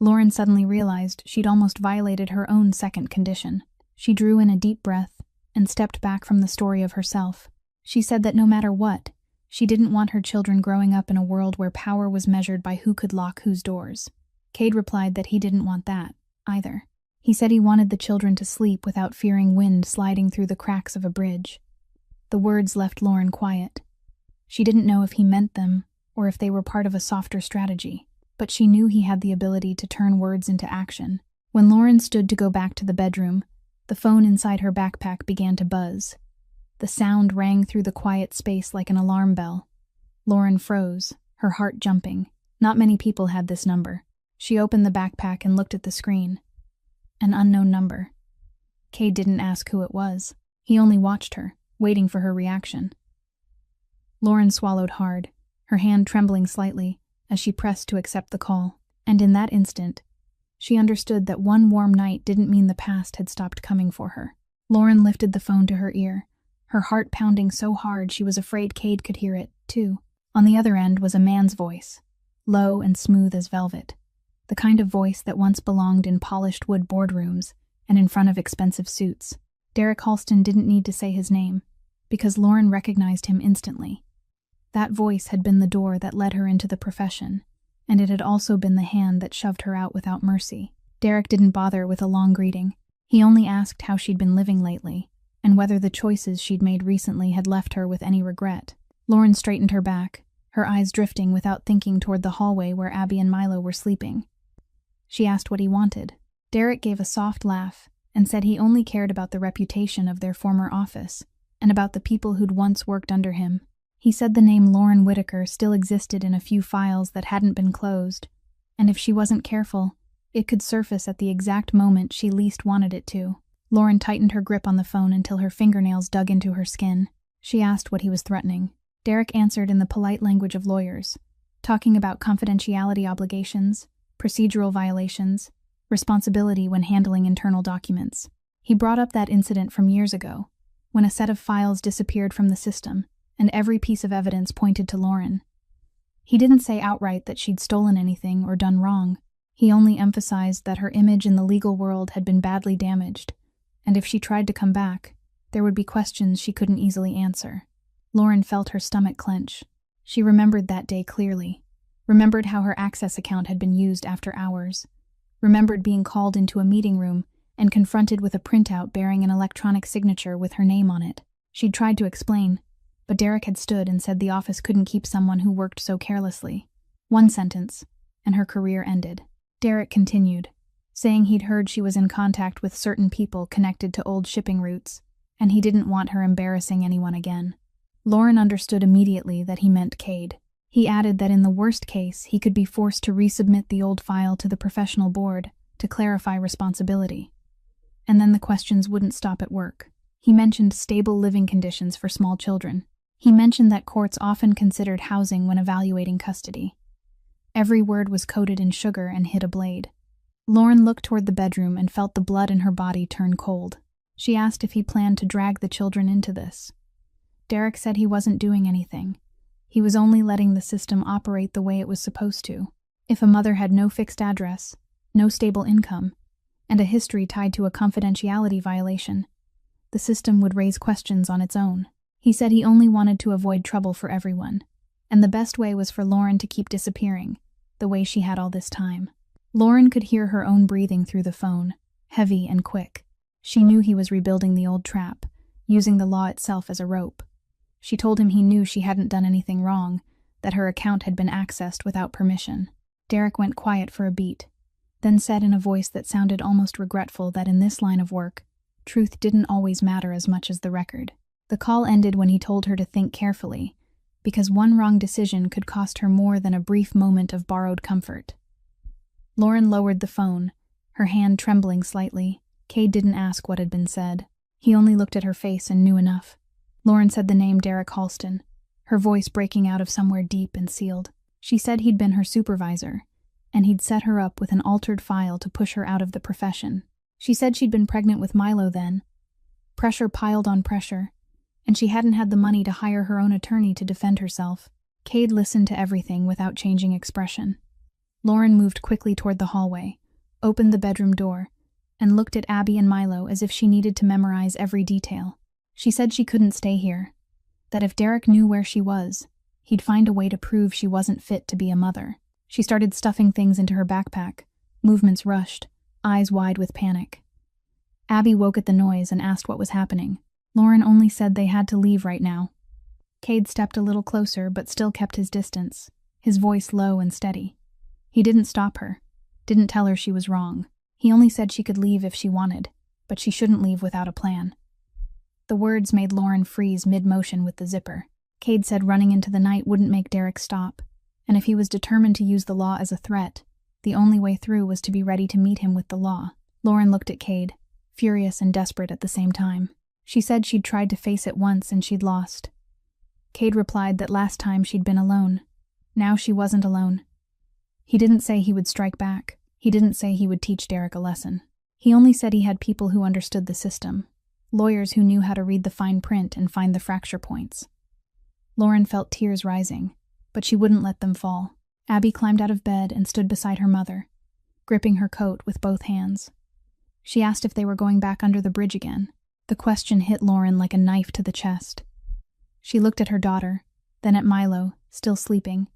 Lauren suddenly realized she'd almost violated her own second condition. She drew in a deep breath and stepped back from the story of herself. She said that no matter what, she didn't want her children growing up in a world where power was measured by who could lock whose doors. Cade replied that he didn't want that, either. He said he wanted the children to sleep without fearing wind sliding through the cracks of a bridge. The words left Lauren quiet. She didn't know if he meant them or if they were part of a softer strategy, but she knew he had the ability to turn words into action. When Lauren stood to go back to the bedroom, the phone inside her backpack began to buzz. The sound rang through the quiet space like an alarm bell. Lauren froze, her heart jumping. Not many people had this number. She opened the backpack and looked at the screen. An unknown number. Cade didn't ask who it was. He only watched her, waiting for her reaction. Lauren swallowed hard, her hand trembling slightly as she pressed to accept the call. And in that instant, she understood that one warm night didn't mean the past had stopped coming for her. Lauren lifted the phone to her ear, her heart pounding so hard she was afraid Cade could hear it, too. On the other end was a man's voice, low and smooth as velvet. The kind of voice that once belonged in polished wood boardrooms and in front of expensive suits. Derek Halston didn't need to say his name, because Lauren recognized him instantly. That voice had been the door that led her into the profession, and it had also been the hand that shoved her out without mercy. Derek didn't bother with a long greeting. He only asked how she'd been living lately, and whether the choices she'd made recently had left her with any regret. Lauren straightened her back, her eyes drifting without thinking toward the hallway where Abby and Milo were sleeping. She asked what he wanted. Derek gave a soft laugh and said he only cared about the reputation of their former office and about the people who'd once worked under him. He said the name Lauren Whitaker still existed in a few files that hadn't been closed, and if she wasn't careful, it could surface at the exact moment she least wanted it to. Lauren tightened her grip on the phone until her fingernails dug into her skin. She asked what he was threatening. Derek answered in the polite language of lawyers, talking about confidentiality obligations, procedural violations, responsibility when handling internal documents. He brought up that incident from years ago, when a set of files disappeared from the system, and every piece of evidence pointed to Lauren. He didn't say outright that she'd stolen anything or done wrong. He only emphasized that her image in the legal world had been badly damaged, and if she tried to come back, there would be questions she couldn't easily answer. Lauren felt her stomach clench. She remembered that day clearly, remembered how her Access account had been used after hours, remembered being called into a meeting room and confronted with a printout bearing an electronic signature with her name on it. She'd tried to explain, but Derek had stood and said the office couldn't keep someone who worked so carelessly. One sentence, and her career ended. Derek continued, saying he'd heard she was in contact with certain people connected to old shipping routes, and he didn't want her embarrassing anyone again. Lauren understood immediately that he meant Cade. He added that in the worst case, he could be forced to resubmit the old file to the professional board to clarify responsibility. And then the questions wouldn't stop at work. He mentioned stable living conditions for small children. He mentioned that courts often considered housing when evaluating custody. Every word was coated in sugar and hit a blade. Lauren looked toward the bedroom and felt the blood in her body turn cold. She asked if he planned to drag the children into this. Derek said he wasn't doing anything. He was only letting the system operate the way it was supposed to. If a mother had no fixed address, no stable income, and a history tied to a confidentiality violation, the system would raise questions on its own. He said he only wanted to avoid trouble for everyone, and the best way was for Lauren to keep disappearing, the way she had all this time. Lauren could hear her own breathing through the phone, heavy and quick. She knew he was rebuilding the old trap, using the law itself as a rope. She told him he knew she hadn't done anything wrong, that her account had been accessed without permission. Derek went quiet for a beat, then said in a voice that sounded almost regretful that in this line of work, truth didn't always matter as much as the record. The call ended when he told her to think carefully, because one wrong decision could cost her more than a brief moment of borrowed comfort. Lauren lowered the phone, her hand trembling slightly. Cade didn't ask what had been said. He only looked at her face and knew enough. Lauren said the name Derek Halston, her voice breaking out of somewhere deep and sealed. She said he'd been her supervisor, and he'd set her up with an altered file to push her out of the profession. She said she'd been pregnant with Milo then. Pressure piled on pressure, and she hadn't had the money to hire her own attorney to defend herself. Cade listened to everything without changing expression. Lauren moved quickly toward the hallway, opened the bedroom door, and looked at Abby and Milo as if she needed to memorize every detail. She said she couldn't stay here, that if Derek knew where she was, he'd find a way to prove she wasn't fit to be a mother. She started stuffing things into her backpack, movements rushed, eyes wide with panic. Abby woke at the noise and asked what was happening. Lauren only said they had to leave right now. Cade stepped a little closer but still kept his distance, his voice low and steady. He didn't stop her, didn't tell her she was wrong. He only said she could leave if she wanted, but she shouldn't leave without a plan. The words made Lauren freeze mid-motion with the zipper. Cade said running into the night wouldn't make Derek stop, and if he was determined to use the law as a threat, the only way through was to be ready to meet him with the law. Lauren looked at Cade, furious and desperate at the same time. She said she'd tried to face it once and she'd lost. Cade replied that last time she'd been alone. Now she wasn't alone. He didn't say he would strike back. He didn't say he would teach Derek a lesson. He only said he had people who understood the system, lawyers who knew how to read the fine print and find the fracture points. Lauren felt tears rising, but she wouldn't let them fall. Abby climbed out of bed and stood beside her mother, gripping her coat with both hands. She asked if they were going back under the bridge again. The question hit Lauren like a knife to the chest. She looked at her daughter, then at Milo, still sleeping,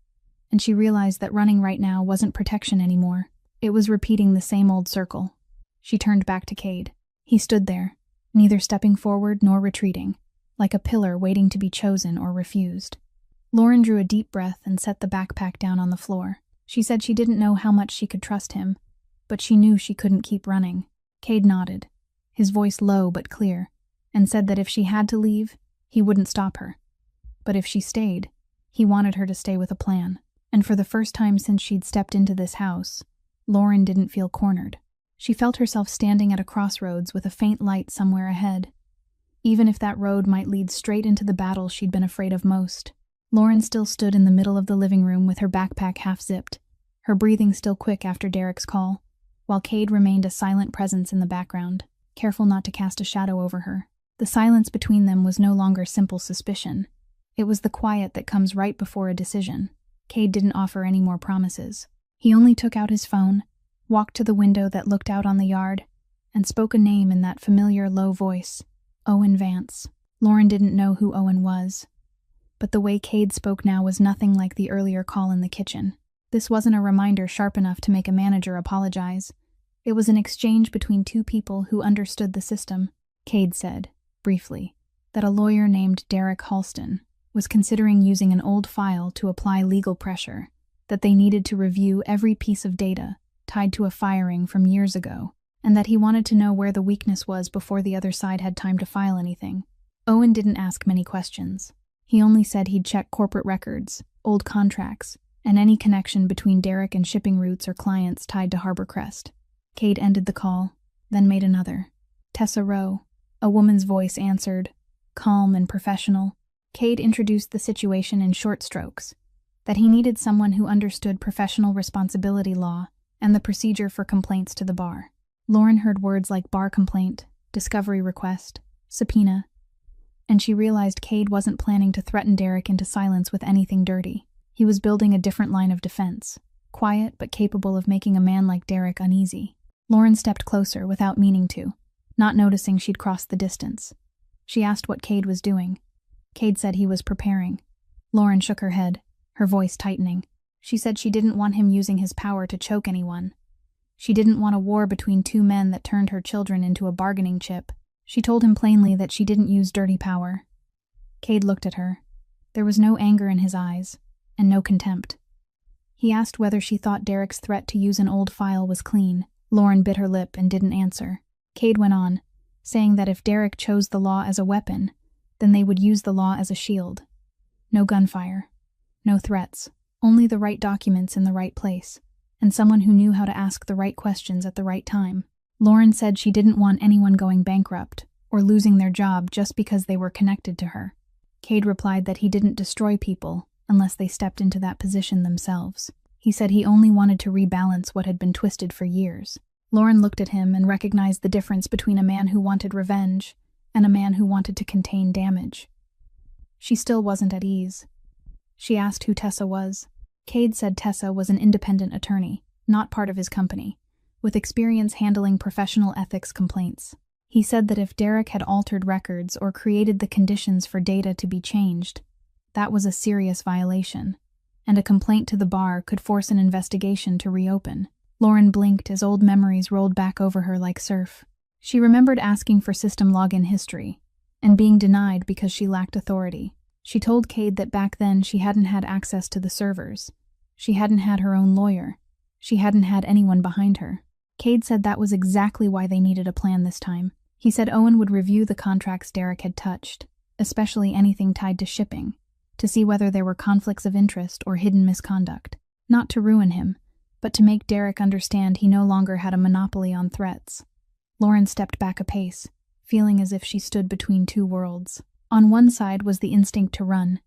and she realized that running right now wasn't protection anymore. It was repeating the same old circle. She turned back to Cade. He stood there, neither stepping forward nor retreating, like a pillar waiting to be chosen or refused. Lauren drew a deep breath and set the backpack down on the floor. She said she didn't know how much she could trust him, but she knew she couldn't keep running. Cade nodded, his voice low but clear, and said that if she had to leave, he wouldn't stop her. But if she stayed, he wanted her to stay with a plan. And for the first time since she'd stepped into this house, Lauren didn't feel cornered. She felt herself standing at a crossroads with a faint light somewhere ahead, even if that road might lead straight into the battle she'd been afraid of most. Lauren still stood in the middle of the living room with her backpack half-zipped, her breathing still quick after Derek's call, while Cade remained a silent presence in the background, careful not to cast a shadow over her. The silence between them was no longer simple suspicion. It was the quiet that comes right before a decision. Cade didn't offer any more promises. He only took out his phone, walked to the window that looked out on the yard, and spoke a name in that familiar low voice. Owen Vance. Lauren didn't know who Owen was, but the way Cade spoke now was nothing like the earlier call in the kitchen. This wasn't a reminder sharp enough to make a manager apologize. It was an exchange between two people who understood the system. Cade said, briefly, that a lawyer named Derek Halston was considering using an old file to apply legal pressure, that they needed to review every piece of data tied to a firing from years ago, and that he wanted to know where the weakness was before the other side had time to file anything. Owen didn't ask many questions. He only said he'd check corporate records, old contracts, and any connection between Derek and shipping routes or clients tied to Harbor Crest. Cade ended the call, then made another. Tessa Rowe. A woman's voice answered, calm and professional. Cade introduced the situation in short strokes, that he needed someone who understood professional responsibility law and the procedure for complaints to the bar. Lauren heard words like bar complaint, discovery request, subpoena, and she realized Cade wasn't planning to threaten Derek into silence with anything dirty. He was building a different line of defense, quiet but capable of making a man like Derek uneasy. Lauren stepped closer without meaning to, not noticing she'd crossed the distance. She asked what Cade was doing. Cade said he was preparing. Lauren shook her head, her voice tightening. She said she didn't want him using his power to choke anyone. She didn't want a war between two men that turned her children into a bargaining chip. She told him plainly that she didn't use dirty power. Cade looked at her. There was no anger in his eyes, and no contempt. He asked whether she thought Derek's threat to use an old file was clean. Lauren bit her lip and didn't answer. Cade went on, saying that if Derek chose the law as a weapon, then they would use the law as a shield. No gunfire, no threats, only the right documents in the right place, and someone who knew how to ask the right questions at the right time. Lauren said she didn't want anyone going bankrupt or losing their job just because they were connected to her. Cade replied that he didn't destroy people unless they stepped into that position themselves. He said he only wanted to rebalance what had been twisted for years. Lauren looked at him and recognized the difference between a man who wanted revenge and a man who wanted to contain damage. She still wasn't at ease. She asked who Tessa was. Cade said Tessa was an independent attorney, not part of his company, with experience handling professional ethics complaints. He said that if Derek had altered records or created the conditions for data to be changed, that was a serious violation, and a complaint to the bar could force an investigation to reopen. Lauren blinked as old memories rolled back over her like surf. She remembered asking for system login history, and being denied because she lacked authority. She told Cade that back then she hadn't had access to the servers. She hadn't had her own lawyer. She hadn't had anyone behind her. Cade said that was exactly why they needed a plan this time. He said Owen would review the contracts Derek had touched, especially anything tied to shipping, to see whether there were conflicts of interest or hidden misconduct. Not to ruin him, but to make Derek understand he no longer had a monopoly on threats. Lauren stepped back a pace, feeling as if she stood between two worlds. On one side was the instinct to run,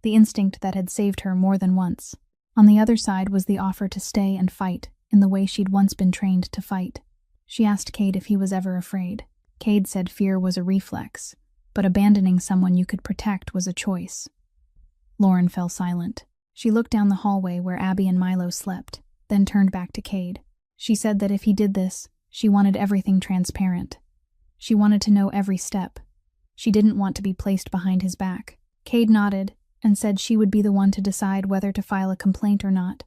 the instinct that had saved her more than once. On the other side was the offer to stay and fight in the way she'd once been trained to fight. She asked Cade if he was ever afraid. Cade said fear was a reflex, but abandoning someone you could protect was a choice. Lauren fell silent. She looked down the hallway where Abby and Milo slept, then turned back to Cade. She said that if he did this, she wanted everything transparent. She wanted to know every step. She didn't want to be placed behind his back. Cade nodded and said she would be the one to decide whether to file a complaint or not,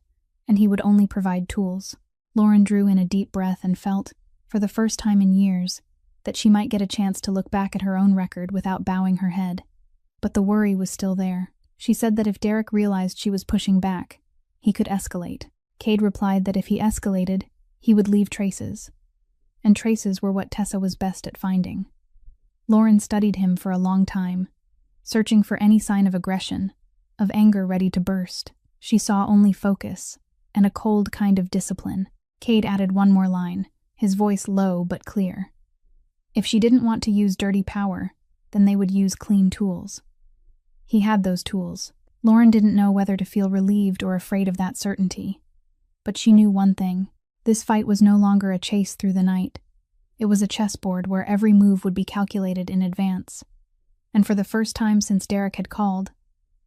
and he would only provide tools. Lauren drew in a deep breath and felt, for the first time in years, that she might get a chance to look back at her own record without bowing her head. But the worry was still there. She said that if Derek realized she was pushing back, he could escalate. Cade replied that if he escalated, He would leave traces, and traces were what Tessa was best at finding. Lauren studied him for a long time, searching for any sign of aggression, of anger ready to burst. She saw only focus, and a cold kind of discipline. Cade added one more line, his voice low but clear. If she didn't want to use dirty power, then they would use clean tools. He had those tools. Lauren didn't know whether to feel relieved or afraid of that certainty. But she knew one thing. This fight was no longer a chase through the night. It was a chessboard where every move would be calculated in advance. And for the first time since Derek had called,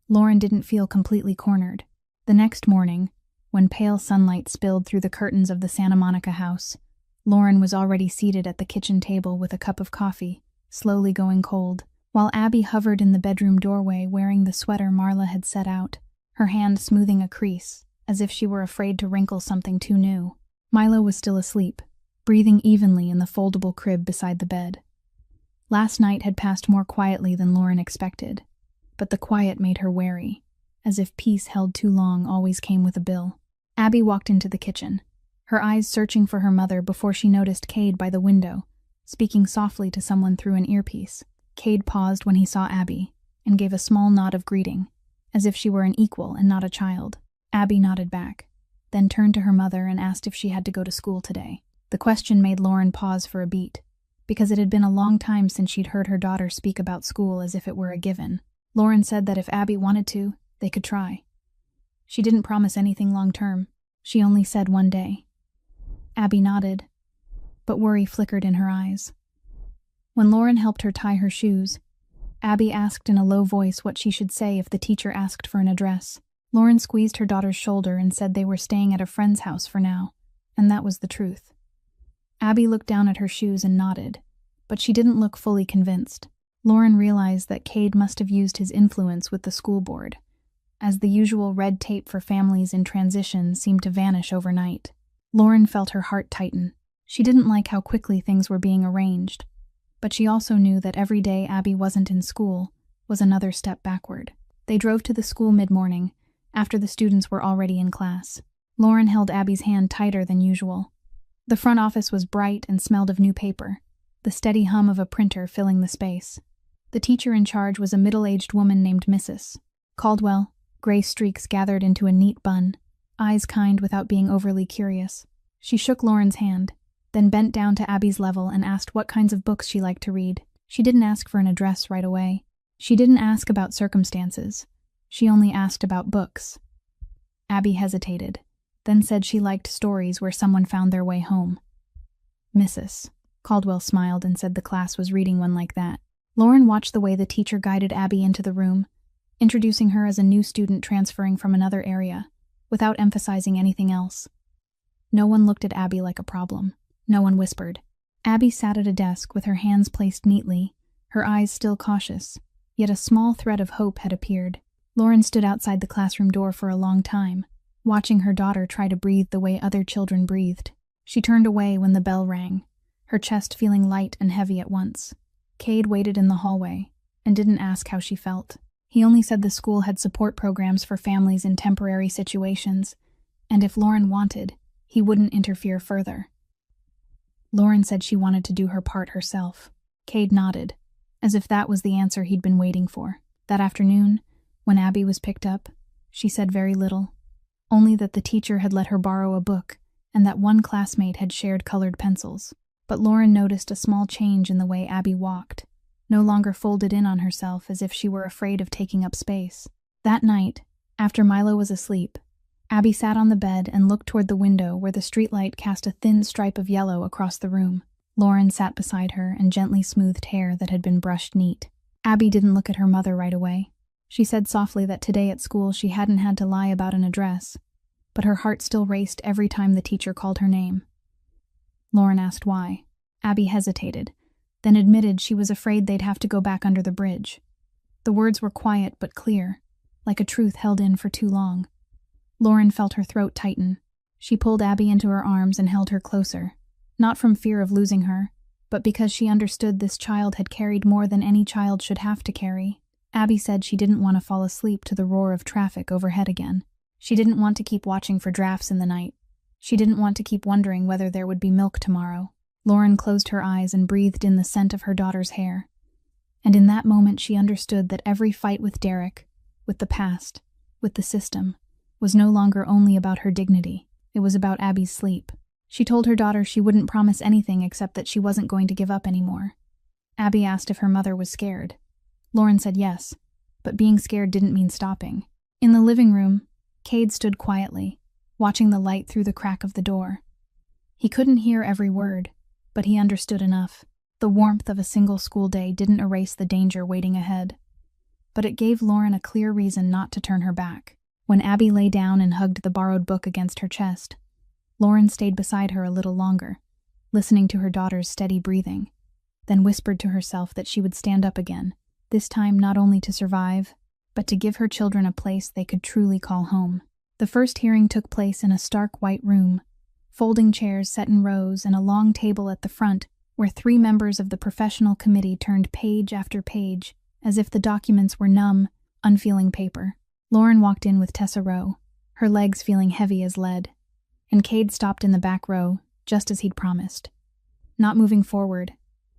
Lauren didn't feel completely cornered. The next morning, when pale sunlight spilled through the curtains of the Santa Monica house, Lauren was already seated at the kitchen table with a cup of coffee, slowly going cold, while Abby hovered in the bedroom doorway wearing the sweater Marla had set out, her hand smoothing a crease, as if she were afraid to wrinkle something too new. Milo was still asleep, breathing evenly in the foldable crib beside the bed. Last night had passed more quietly than Lauren expected, but the quiet made her wary, as if peace held too long always came with a bill. Abby walked into the kitchen, her eyes searching for her mother before she noticed Cade by the window, speaking softly to someone through an earpiece. Cade paused when he saw Abby, and gave a small nod of greeting, as if she were an equal and not a child. Abby nodded back, then turned to her mother and asked if she had to go to school today. The question made Lauren pause for a beat, because it had been a long time since she'd heard her daughter speak about school as if it were a given. Lauren said that if Abby wanted to, they could try. She didn't promise anything long-term. She only said one day. Abby nodded, but worry flickered in her eyes. When Lauren helped her tie her shoes, Abby asked in a low voice what she should say if the teacher asked for an address. Lauren squeezed her daughter's shoulder and said they were staying at a friend's house for now, and that was the truth. Abby looked down at her shoes and nodded, but she didn't look fully convinced. Lauren realized that Cade must have used his influence with the school board, as the usual red tape for families in transition seemed to vanish overnight. Lauren felt her heart tighten. She didn't like how quickly things were being arranged, but she also knew that every day Abby wasn't in school was another step backward. They drove to the school mid-morning, after the students were already in class. Lauren held Abby's hand tighter than usual. The front office was bright and smelled of new paper, the steady hum of a printer filling the space. The teacher in charge was a middle-aged woman named Mrs. Caldwell, gray streaks gathered into a neat bun, eyes kind without being overly curious. She shook Lauren's hand, then bent down to Abby's level and asked what kinds of books she liked to read. She didn't ask for an address right away. She didn't ask about circumstances. She only asked about books. Abby hesitated, then said she liked stories where someone found their way home. Mrs. Caldwell smiled and said the class was reading one like that. Lauren watched the way the teacher guided Abby into the room, introducing her as a new student transferring from another area, without emphasizing anything else. No one looked at Abby like a problem. No one whispered. Abby sat at a desk with her hands placed neatly, her eyes still cautious, yet a small thread of hope had appeared. Lauren stood outside the classroom door for a long time, watching her daughter try to breathe the way other children breathed. She turned away when the bell rang, her chest feeling light and heavy at once. Cade waited in the hallway and didn't ask how she felt. He only said the school had support programs for families in temporary situations, and if Lauren wanted, he wouldn't interfere further. Lauren said she wanted to do her part herself. Cade nodded, as if that was the answer he'd been waiting for. That afternoon, when Abby was picked up, she said very little, only that the teacher had let her borrow a book and that one classmate had shared colored pencils. But Lauren noticed a small change in the way Abby walked, no longer folded in on herself as if she were afraid of taking up space. That night, after Milo was asleep, Abby sat on the bed and looked toward the window where the streetlight cast a thin stripe of yellow across the room. Lauren sat beside her and gently smoothed hair that had been brushed neat. Abby didn't look at her mother right away. She said softly that today at school she hadn't had to lie about an address, but her heart still raced every time the teacher called her name. Lauren asked why. Abby hesitated, then admitted she was afraid they'd have to go back under the bridge. The words were quiet but clear, like a truth held in for too long. Lauren felt her throat tighten. She pulled Abby into her arms and held her closer, not from fear of losing her, but because she understood this child had carried more than any child should have to carry. Abby said she didn't want to fall asleep to the roar of traffic overhead again. She didn't want to keep watching for drafts in the night. She didn't want to keep wondering whether there would be milk tomorrow. Lauren closed her eyes and breathed in the scent of her daughter's hair. And in that moment she understood that every fight with Derek, with the past, with the system, was no longer only about her dignity. It was about Abby's sleep. She told her daughter she wouldn't promise anything except that she wasn't going to give up anymore. Abby asked if her mother was scared. Lauren said yes, but being scared didn't mean stopping. In the living room, Cade stood quietly, watching the light through the crack of the door. He couldn't hear every word, but he understood enough. The warmth of a single school day didn't erase the danger waiting ahead. But it gave Lauren a clear reason not to turn her back. When Abby lay down and hugged the borrowed book against her chest, Lauren stayed beside her a little longer, listening to her daughter's steady breathing, then whispered to herself that she would stand up again, this time not only to survive, but to give her children a place they could truly call home. The first hearing took place in a stark white room, folding chairs set in rows and a long table at the front where 3 members of the professional committee turned page after page as if the documents were numb, unfeeling paper. Lauren walked in with Tessa Rowe, her legs feeling heavy as lead, and Cade stopped in the back row, just as he'd promised. Not moving forward,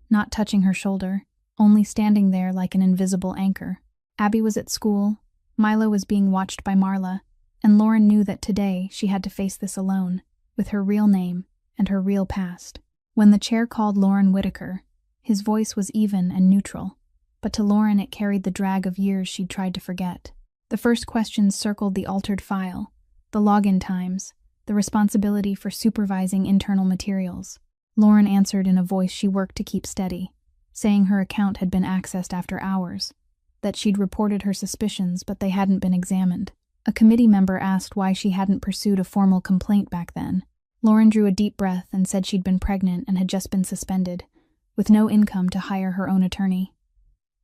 not touching her shoulder, only standing there like an invisible anchor. Abby was at school, Milo was being watched by Marla, and Lauren knew that today she had to face this alone, with her real name and her real past. When the chair called Lauren Whitaker, his voice was even and neutral, but to Lauren it carried the drag of years she'd tried to forget. The first questions circled the altered file, the login times, the responsibility for supervising internal materials. Lauren answered in a voice she worked to keep steady, saying her account had been accessed after hours, that she'd reported her suspicions but they hadn't been examined. A committee member asked why she hadn't pursued a formal complaint back then. Lauren drew a deep breath and said she'd been pregnant and had just been suspended, with no income to hire her own attorney.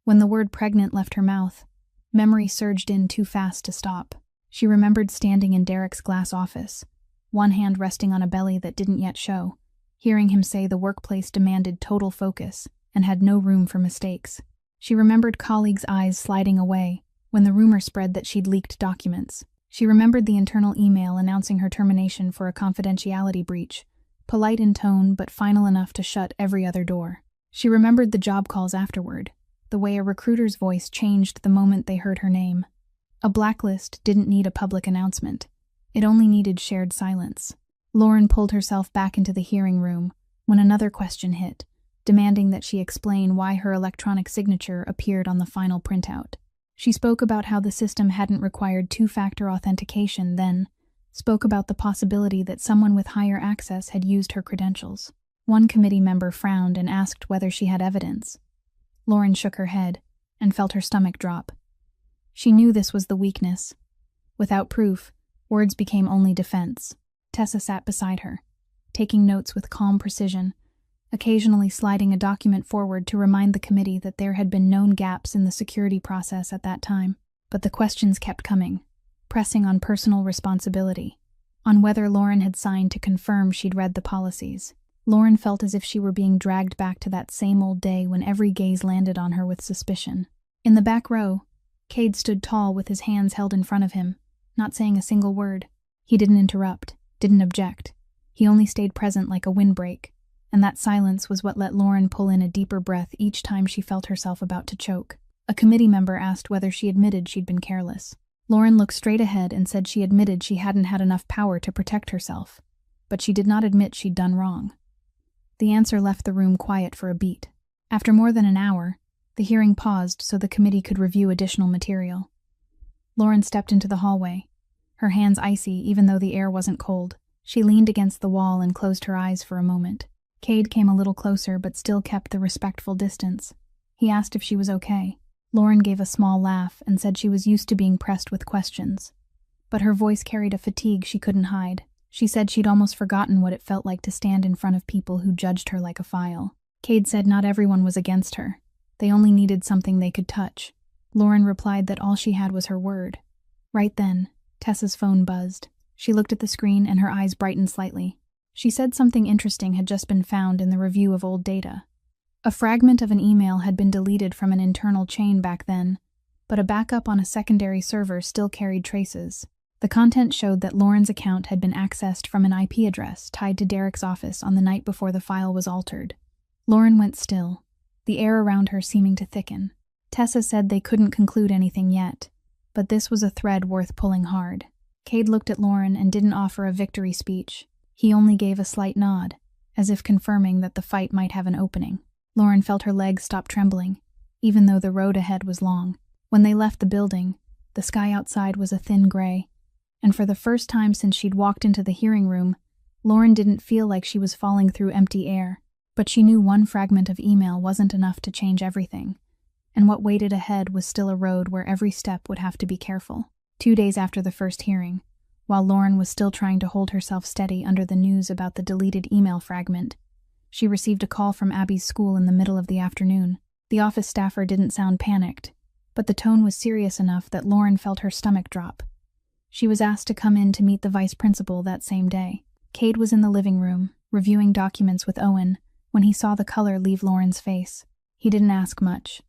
When the word pregnant left her mouth, memory surged in too fast to stop. She remembered standing in Derek's glass office, one hand resting on a belly that didn't yet show, hearing him say the workplace demanded total focus and had no room for mistakes. She remembered colleagues' eyes sliding away when the rumor spread that she'd leaked documents. She remembered the internal email announcing her termination for a confidentiality breach, polite in tone but final enough to shut every other door. She remembered the job calls afterward, the way a recruiter's voice changed the moment they heard her name. A blacklist didn't need a public announcement. It only needed shared silence. Lauren pulled herself back into the hearing room when another question hit, demanding that she explain why her electronic signature appeared on the final printout. She spoke about how the system hadn't required 2-factor authentication, then spoke about the possibility that someone with higher access had used her credentials. One committee member frowned and asked whether she had evidence. Lauren shook her head and felt her stomach drop. She knew this was the weakness. Without proof, words became only defense. Tessa sat beside her, taking notes with calm precision, occasionally sliding a document forward to remind the committee that there had been known gaps in the security process at that time. But the questions kept coming, pressing on personal responsibility, on whether Lauren had signed to confirm she'd read the policies. Lauren felt as if she were being dragged back to that same old day when every gaze landed on her with suspicion. In the back row, Cade stood tall with his hands held in front of him, not saying a single word. He didn't interrupt, didn't object. He only stayed present like a windbreak, and that silence was what let Lauren pull in a deeper breath each time she felt herself about to choke. A committee member asked whether she admitted she'd been careless. Lauren looked straight ahead and said she admitted she hadn't had enough power to protect herself, but she did not admit she'd done wrong. The answer left the room quiet for a beat. After more than an hour, the hearing paused so the committee could review additional material. Lauren stepped into the hallway, her hands icy even though the air wasn't cold. She leaned against the wall and closed her eyes for a moment. Cade came a little closer but still kept the respectful distance. He asked if she was okay. Lauren gave a small laugh and said she was used to being pressed with questions, but her voice carried a fatigue she couldn't hide. She said she'd almost forgotten what it felt like to stand in front of people who judged her like a file. Cade said not everyone was against her. They only needed something they could touch. Lauren replied that all she had was her word. Right then, Tessa's phone buzzed. She looked at the screen and her eyes brightened slightly. She said something interesting had just been found in the review of old data. A fragment of an email had been deleted from an internal chain back then, but a backup on a secondary server still carried traces. The content showed that Lauren's account had been accessed from an IP address tied to Derek's office on the night before the file was altered. Lauren went still, the air around her seeming to thicken. Tessa said they couldn't conclude anything yet, but this was a thread worth pulling hard. Cade looked at Lauren and didn't offer a victory speech. He only gave a slight nod, as if confirming that the fight might have an opening. Lauren felt her legs stop trembling, even though the road ahead was long. When they left the building, the sky outside was a thin gray, and for the first time since she'd walked into the hearing room, Lauren didn't feel like she was falling through empty air. But she knew one fragment of email wasn't enough to change everything, and what waited ahead was still a road where every step would have to be careful. 2 days after the first hearing, while Lauren was still trying to hold herself steady under the news about the deleted email fragment, she received a call from Abby's school in the middle of the afternoon. The office staffer didn't sound panicked, but the tone was serious enough that Lauren felt her stomach drop. She was asked to come in to meet the vice principal that same day. Cade was in the living room, reviewing documents with Owen, when he saw the color leave Lauren's face. He didn't ask much.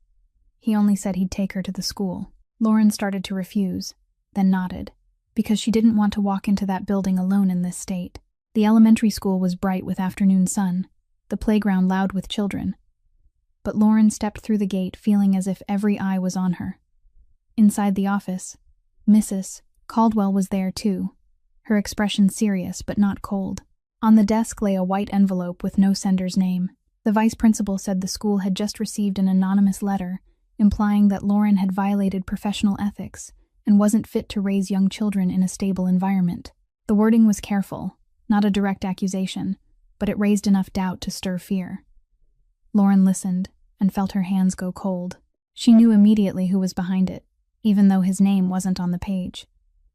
He only said he'd take her to the school. Lauren started to refuse, then nodded, because she didn't want to walk into that building alone in this state. The elementary school was bright with afternoon sun, the playground loud with children. But Lauren stepped through the gate feeling as if every eye was on her. Inside the office, Mrs. Caldwell was there too, her expression serious but not cold. On the desk lay a white envelope with no sender's name. The vice principal said the school had just received an anonymous letter implying that Lauren had violated professional ethics and wasn't fit to raise young children in a stable environment. The wording was careful, not a direct accusation, but it raised enough doubt to stir fear. Lauren listened and felt her hands go cold. She knew immediately who was behind it, even though his name wasn't on the page.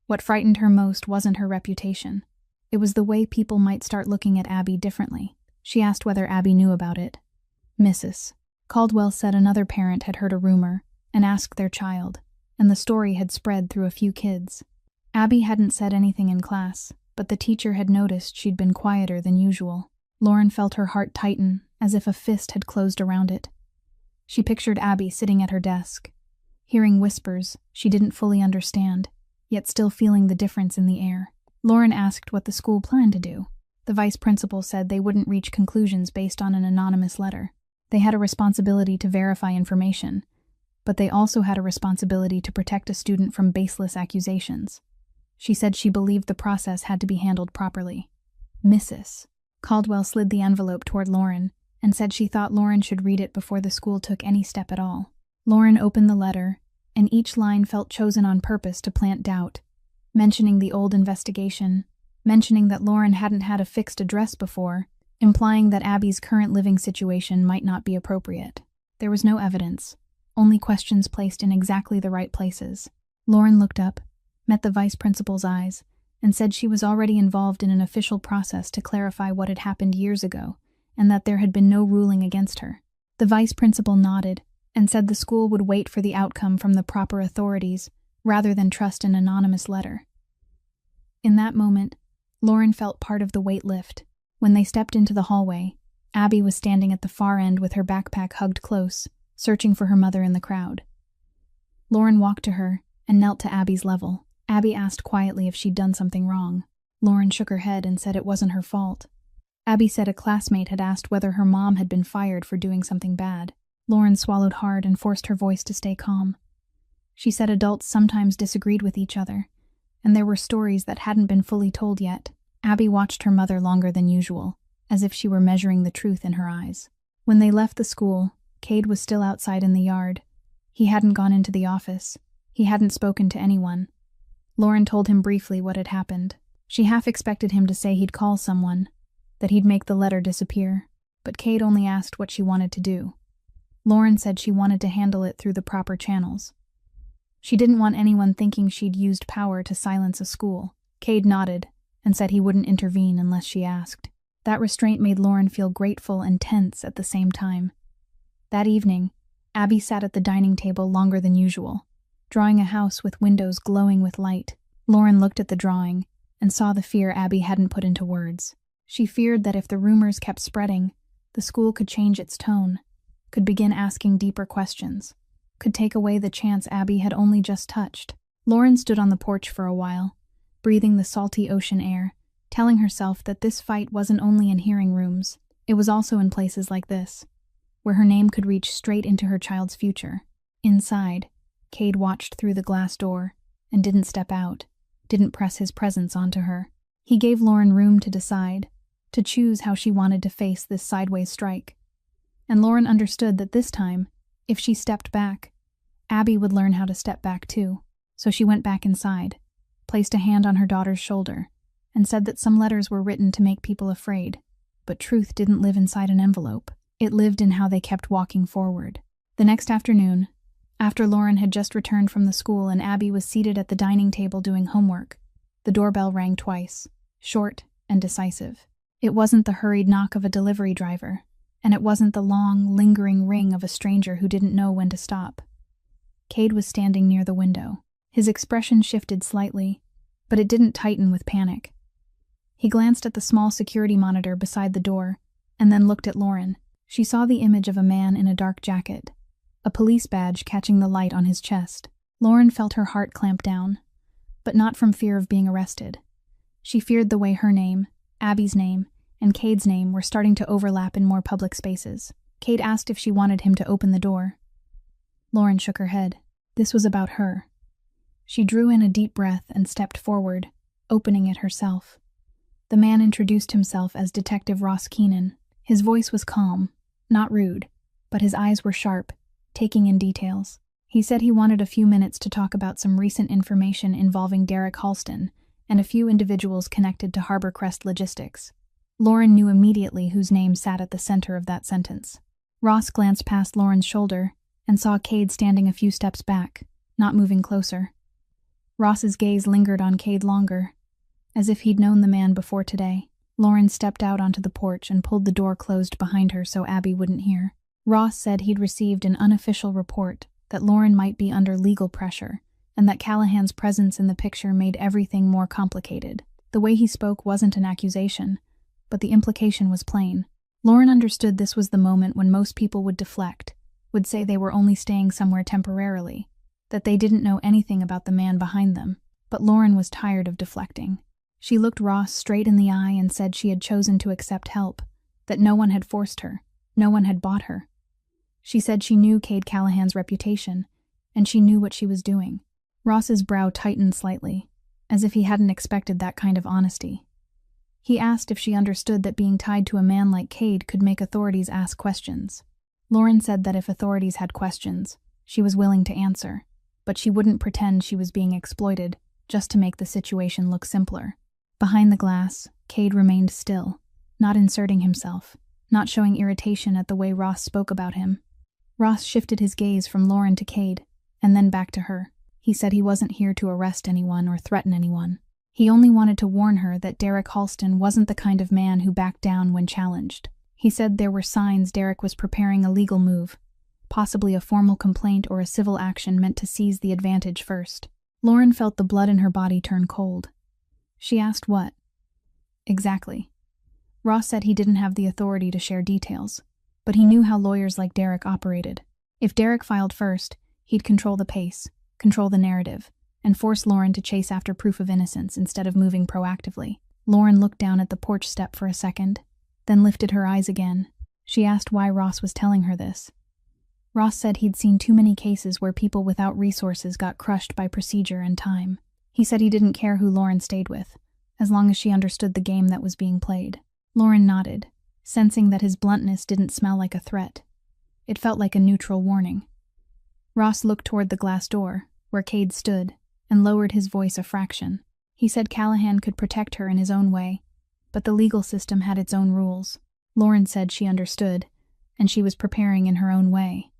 What frightened her most wasn't her reputation. It was the way people might start looking at Abby differently. She asked whether Abby knew about it. Mrs. Caldwell said another parent had heard a rumor and asked their child, and the story had spread through a few kids. Abby hadn't said anything in class, but the teacher had noticed she'd been quieter than usual. Lauren felt her heart tighten, as if a fist had closed around it. She pictured Abby sitting at her desk, hearing whispers she didn't fully understand, yet still feeling the difference in the air. Lauren asked what the school planned to do. The vice principal said they wouldn't reach conclusions based on an anonymous letter. They had a responsibility to verify information, but they also had a responsibility to protect a student from baseless accusations. She said she believed the process had to be handled properly. Mrs. Caldwell slid the envelope toward Lauren and said she thought Lauren should read it before the school took any step at all. Lauren opened the letter, and each line felt chosen on purpose to plant doubt, mentioning the old investigation, mentioning that Lauren hadn't had a fixed address before, implying that Abby's current living situation might not be appropriate. There was no evidence, only questions placed in exactly the right places. Lauren looked up, met the vice principal's eyes, and said she was already involved in an official process to clarify what had happened years ago, and that there had been no ruling against her. The vice principal nodded and said the school would wait for the outcome from the proper authorities, rather than trust an anonymous letter. In that moment, Lauren felt part of the weight lift. When they stepped into the hallway, Abby was standing at the far end with her backpack hugged close, searching for her mother in the crowd. Lauren walked to her and knelt to Abby's level. Abby asked quietly if she'd done something wrong. Lauren shook her head and said it wasn't her fault. Abby said a classmate had asked whether her mom had been fired for doing something bad. Lauren swallowed hard and forced her voice to stay calm. She said adults sometimes disagreed with each other, and there were stories that hadn't been fully told yet. Abby watched her mother longer than usual, as if she were measuring the truth in her eyes. When they left the school, Cade was still outside in the yard. He hadn't gone into the office. He hadn't spoken to anyone. Lauren told him briefly what had happened. She half expected him to say he'd call someone, that he'd make the letter disappear, but Cade only asked what she wanted to do. Lauren said she wanted to handle it through the proper channels. She didn't want anyone thinking she'd used power to silence a school. Cade nodded and said he wouldn't intervene unless she asked. That restraint made Lauren feel grateful and tense at the same time. That evening, Abby sat at the dining table longer than usual, drawing a house with windows glowing with light. Lauren looked at the drawing and saw the fear Abby hadn't put into words. She feared that if the rumors kept spreading, the school could change its tone, could begin asking deeper questions, could take away the chance Abby had only just touched. Lauren stood on the porch for a while, breathing the salty ocean air, telling herself that this fight wasn't only in hearing rooms, it was also in places like this, where her name could reach straight into her child's future. Inside, Cade watched through the glass door and didn't step out, didn't press his presence onto her. He gave Lauren room to decide, to choose how she wanted to face this sideways strike. And Lauren understood that this time, if she stepped back, Abby would learn how to step back too. So she went back inside, placed a hand on her daughter's shoulder, and said that some letters were written to make people afraid, but truth didn't live inside an envelope. It lived in how they kept walking forward. The next afternoon, after Lauren had just returned from the school and Abby was seated at the dining table doing homework, the doorbell rang twice, short and decisive. It wasn't the hurried knock of a delivery driver, and it wasn't the long, lingering ring of a stranger who didn't know when to stop. Cade was standing near the window. His expression shifted slightly, but it didn't tighten with panic. He glanced at the small security monitor beside the door, and then looked at Lauren. She saw the image of a man in a dark jacket, a police badge catching the light on his chest. Lauren felt her heart clamp down, but not from fear of being arrested. She feared the way her name, Abby's name, and Cade's name were starting to overlap in more public spaces. Cade asked if she wanted him to open the door. Lauren shook her head. This was about her. She drew in a deep breath and stepped forward, opening it herself. The man introduced himself as Detective Ross Keenan. His voice was calm, not rude, but his eyes were sharp, taking in details. He said he wanted a few minutes to talk about some recent information involving Derek Halston and a few individuals connected to Harbor Crest Logistics. Lauren knew immediately whose name sat at the center of that sentence. Ross glanced past Lauren's shoulder and saw Cade standing a few steps back, not moving closer. Ross's gaze lingered on Cade longer, as if he'd known the man before today. Lauren stepped out onto the porch and pulled the door closed behind her so Abby wouldn't hear. Ross said he'd received an unofficial report that Lauren might be under legal pressure, and that Callahan's presence in the picture made everything more complicated. The way he spoke wasn't an accusation, but the implication was plain. Lauren understood this was the moment when most people would deflect, would say they were only staying somewhere temporarily, that they didn't know anything about the man behind them. But Lauren was tired of deflecting. She looked Ross straight in the eye and said she had chosen to accept help, that no one had forced her, no one had bought her. She said she knew Cade Callahan's reputation, and she knew what she was doing. Ross's brow tightened slightly, as if he hadn't expected that kind of honesty. He asked if she understood that being tied to a man like Cade could make authorities ask questions. Lauren said that if authorities had questions, she was willing to answer, but she wouldn't pretend she was being exploited just to make the situation look simpler. Behind the glass, Cade remained still, not inserting himself, not showing irritation at the way Ross spoke about him. Ross shifted his gaze from Lauren to Cade, and then back to her. He said he wasn't here to arrest anyone or threaten anyone. He only wanted to warn her that Derek Halston wasn't the kind of man who backed down when challenged. He said there were signs Derek was preparing a legal move, possibly a formal complaint or a civil action meant to seize the advantage first. Lauren felt the blood in her body turn cold. She asked what? Exactly. Ross said he didn't have the authority to share details, but he knew how lawyers like Derek operated. If Derek filed first, he'd control the pace, control the narrative, and force Lauren to chase after proof of innocence instead of moving proactively. Lauren looked down at the porch step for a second, then lifted her eyes again. She asked why Ross was telling her this. Ross said he'd seen too many cases where people without resources got crushed by procedure and time. He said he didn't care who Lauren stayed with, as long as she understood the game that was being played. Lauren nodded, sensing that his bluntness didn't smell like a threat. It felt like a neutral warning. Ross looked toward the glass door, where Cade stood, and lowered his voice a fraction. He said Callahan could protect her in his own way, but the legal system had its own rules. Lauren said she understood, and she was preparing in her own way.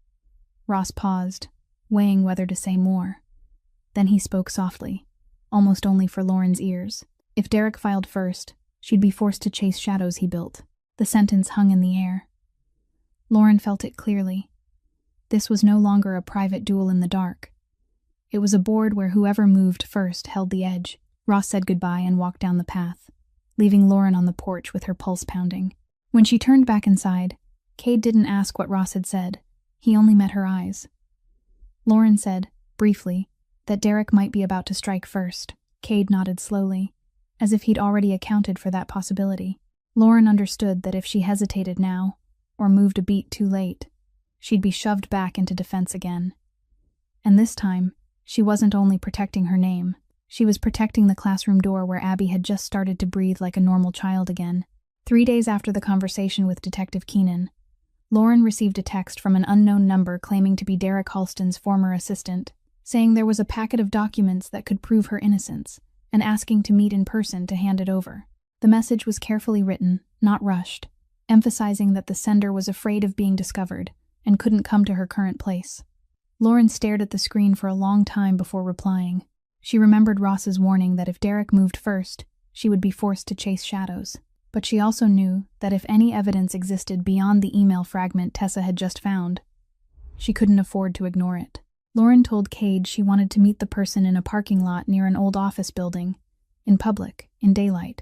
Ross paused, weighing whether to say more. Then he spoke softly, almost only for Lauren's ears. If Derek filed first, she'd be forced to chase shadows he built. The sentence hung in the air. Lauren felt it clearly. This was no longer a private duel in the dark. It was a board where whoever moved first held the edge. Ross said goodbye and walked down the path, leaving Lauren on the porch with her pulse pounding. When she turned back inside, Cade didn't ask what Ross had said. He only met her eyes. Lauren said, briefly, that Derek might be about to strike first. Cade nodded slowly, as if he'd already accounted for that possibility. Lauren understood that if she hesitated now, or moved a beat too late, she'd be shoved back into defense again. And this time, she wasn't only protecting her name, she was protecting the classroom door where Abby had just started to breathe like a normal child again. 3 days after the conversation with Detective Keenan, Lauren received a text from an unknown number claiming to be Derek Halston's former assistant, saying there was a packet of documents that could prove her innocence, and asking to meet in person to hand it over. The message was carefully written, not rushed, emphasizing that the sender was afraid of being discovered and couldn't come to her current place. Lauren stared at the screen for a long time before replying. She remembered Ross's warning that if Derek moved first, she would be forced to chase shadows. But she also knew that if any evidence existed beyond the email fragment Tessa had just found, she couldn't afford to ignore it. Lauren told Cade she wanted to meet the person in a parking lot near an old office building, in public, in daylight.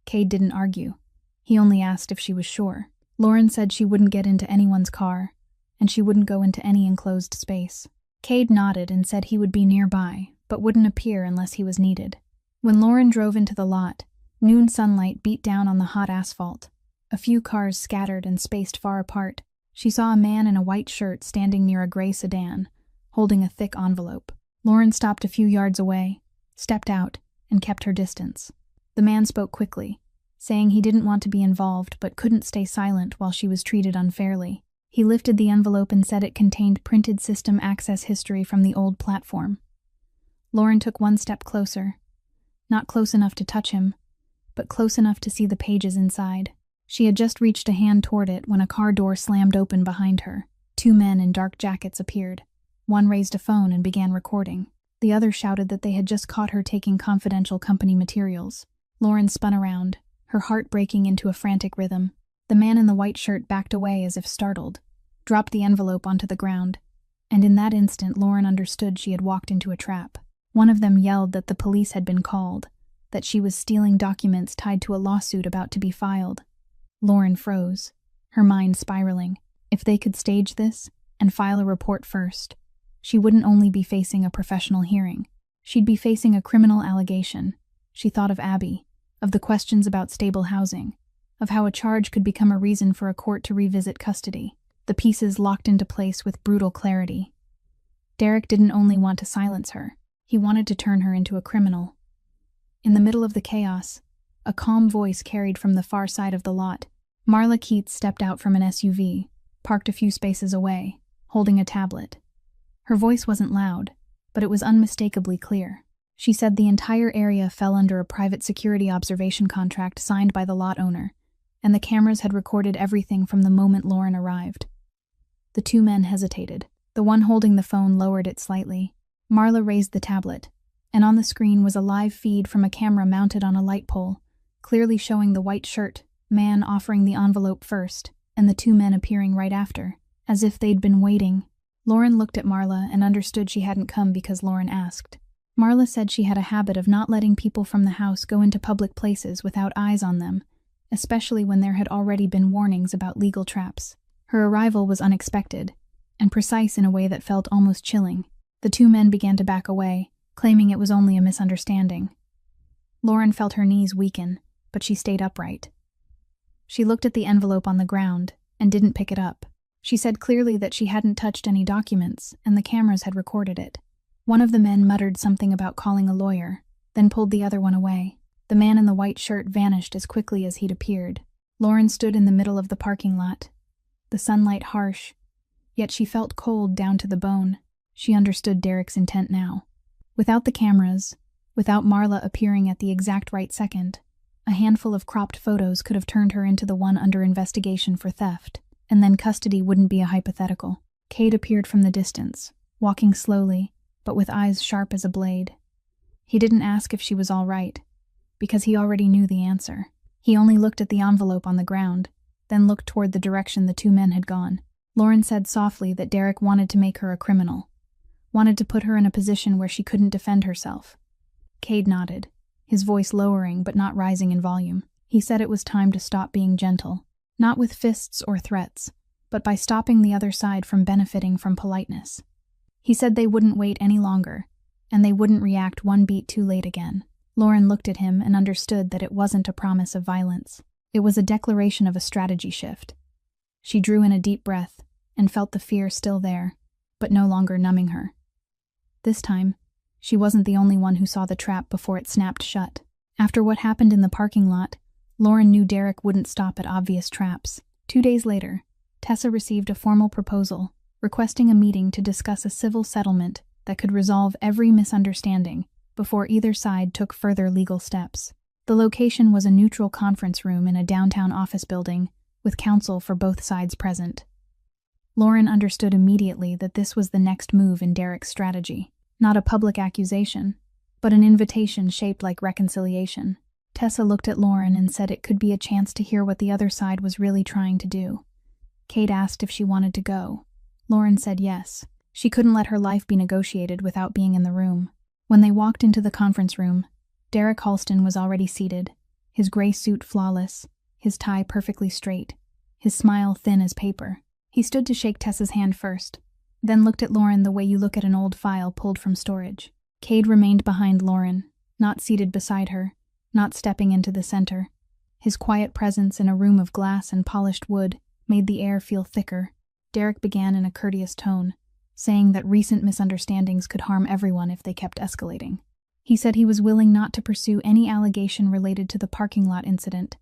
Cade didn't argue. He only asked if she was sure. Lauren said she wouldn't get into anyone's car, and she wouldn't go into any enclosed space. Cade nodded and said he would be nearby, but wouldn't appear unless he was needed. When Lauren drove into the lot, noon sunlight beat down on the hot asphalt. A few cars scattered and spaced far apart. She saw a man in a white shirt standing near a gray sedan, holding a thick envelope. Lauren stopped a few yards away, stepped out, and kept her distance. The man spoke quickly, saying he didn't want to be involved but couldn't stay silent while she was treated unfairly. He lifted the envelope and said it contained printed system access history from the old platform. Lauren took one step closer. Not close enough to touch him, but close enough to see the pages inside. She had just reached a hand toward it when a car door slammed open behind her. 2 men in dark jackets appeared. One raised a phone and began recording. The other shouted that they had just caught her taking confidential company materials. Lauren spun around, her heart breaking into a frantic rhythm. The man in the white shirt backed away as if startled, dropped the envelope onto the ground, and in that instant Lauren understood she had walked into a trap. One of them yelled that the police had been called, that she was stealing documents tied to a lawsuit about to be filed. Lauren froze, her mind spiraling. If they could stage this and file a report first, she wouldn't only be facing a professional hearing, she'd be facing a criminal allegation. She thought of Abby, of the questions about stable housing, of how a charge could become a reason for a court to revisit custody. The pieces locked into place with brutal clarity. Derek didn't only want to silence her, he wanted to turn her into a criminal. In the middle of the chaos, a calm voice carried from the far side of the lot. Marla Keats stepped out from an SUV, parked a few spaces away, holding a tablet. Her voice wasn't loud, but it was unmistakably clear. She said the entire area fell under a private security observation contract signed by the lot owner, and the cameras had recorded everything from the moment Lauren arrived. The 2 men hesitated. The one holding the phone lowered it slightly. Marla raised the tablet, and on the screen was a live feed from a camera mounted on a light pole, clearly showing the white shirt man offering the envelope first, and the 2 men appearing right after, as if they'd been waiting. Lauren looked at Marla and understood she hadn't come because Lauren asked. Marla said she had a habit of not letting people from the house go into public places without eyes on them, especially when there had already been warnings about legal traps. Her arrival was unexpected, and precise in a way that felt almost chilling. The 2 men began to back away, claiming it was only a misunderstanding. Lauren felt her knees weaken, but she stayed upright. She looked at the envelope on the ground and didn't pick it up. She said clearly that she hadn't touched any documents, and the cameras had recorded it. One of the men muttered something about calling a lawyer, then pulled the other one away. The man in the white shirt vanished as quickly as he'd appeared. Lauren stood in the middle of the parking lot, the sunlight harsh, yet she felt cold down to the bone. She understood Derek's intent now. Without the cameras, without Marla appearing at the exact right second, a handful of cropped photos could have turned her into the one under investigation for theft, and then custody wouldn't be a hypothetical. Cade appeared from the distance, walking slowly, but with eyes sharp as a blade. He didn't ask if she was all right, because he already knew the answer. He only looked at the envelope on the ground, then looked toward the direction the 2 men had gone. Lauren said softly that Derek wanted to make her a criminal, wanted to put her in a position where she couldn't defend herself. Cade nodded, his voice lowering but not rising in volume. He said it was time to stop being gentle, not with fists or threats, but by stopping the other side from benefiting from politeness. He said they wouldn't wait any longer, and they wouldn't react one beat too late again. Lauren looked at him and understood that it wasn't a promise of violence. It was a declaration of a strategy shift. She drew in a deep breath and felt the fear still there, but no longer numbing her. This time, she wasn't the only one who saw the trap before it snapped shut. After what happened in the parking lot, Lauren knew Derek wouldn't stop at obvious traps. 2 days later, Tessa received a formal proposal requesting a meeting to discuss a civil settlement that could resolve every misunderstanding before either side took further legal steps. The location was a neutral conference room in a downtown office building, with counsel for both sides present. Lauren understood immediately that this was the next move in Derek's strategy. Not a public accusation, but an invitation shaped like reconciliation. Tessa looked at Lauren and said it could be a chance to hear what the other side was really trying to do. Kate asked if she wanted to go. Lauren said yes. She couldn't let her life be negotiated without being in the room. When they walked into the conference room, Derek Halston was already seated, his gray suit flawless, his tie perfectly straight, his smile thin as paper. He stood to shake Tessa's hand first, then looked at Lauren the way you look at an old file pulled from storage. Cade remained behind Lauren, not seated beside her, not stepping into the center. His quiet presence in a room of glass and polished wood made the air feel thicker. Derek began in a courteous tone, saying that recent misunderstandings could harm everyone if they kept escalating. He said he was willing not to pursue any allegation related to the parking lot incident,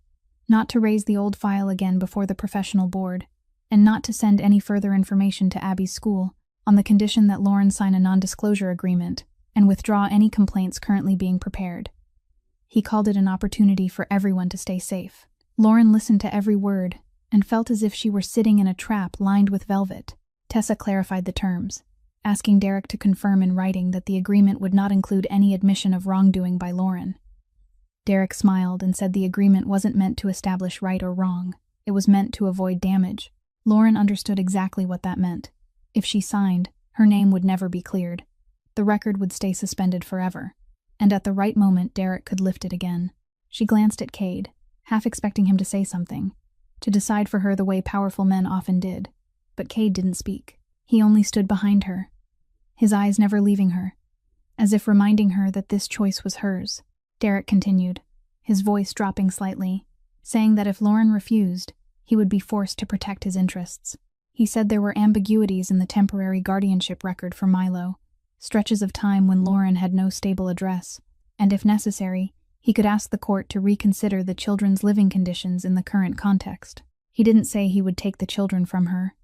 not to raise the old file again before the professional board, and not to send any further information to Abby's school, on the condition that Lauren sign a non-disclosure agreement and withdraw any complaints currently being prepared. He called it an opportunity for everyone to stay safe. Lauren listened to every word and felt as if she were sitting in a trap lined with velvet. Tessa clarified the terms, asking Derek to confirm in writing that the agreement would not include any admission of wrongdoing by Lauren. Derek smiled and said the agreement wasn't meant to establish right or wrong. It was meant to avoid damage. Lauren understood exactly what that meant. If she signed, her name would never be cleared. The record would stay suspended forever, and at the right moment Derek could lift it again. She glanced at Cade, half expecting him to say something, to decide for her the way powerful men often did. But Cade didn't speak. He only stood behind her, his eyes never leaving her, as if reminding her that this choice was hers. Derek continued, his voice dropping slightly, saying that if Lauren refused, he would be forced to protect his interests. He said there were ambiguities in the temporary guardianship record for Milo, stretches of time when Lauren had no stable address, and if necessary, he could ask the court to reconsider the children's living conditions in the current context. He didn't say he would take the children from her.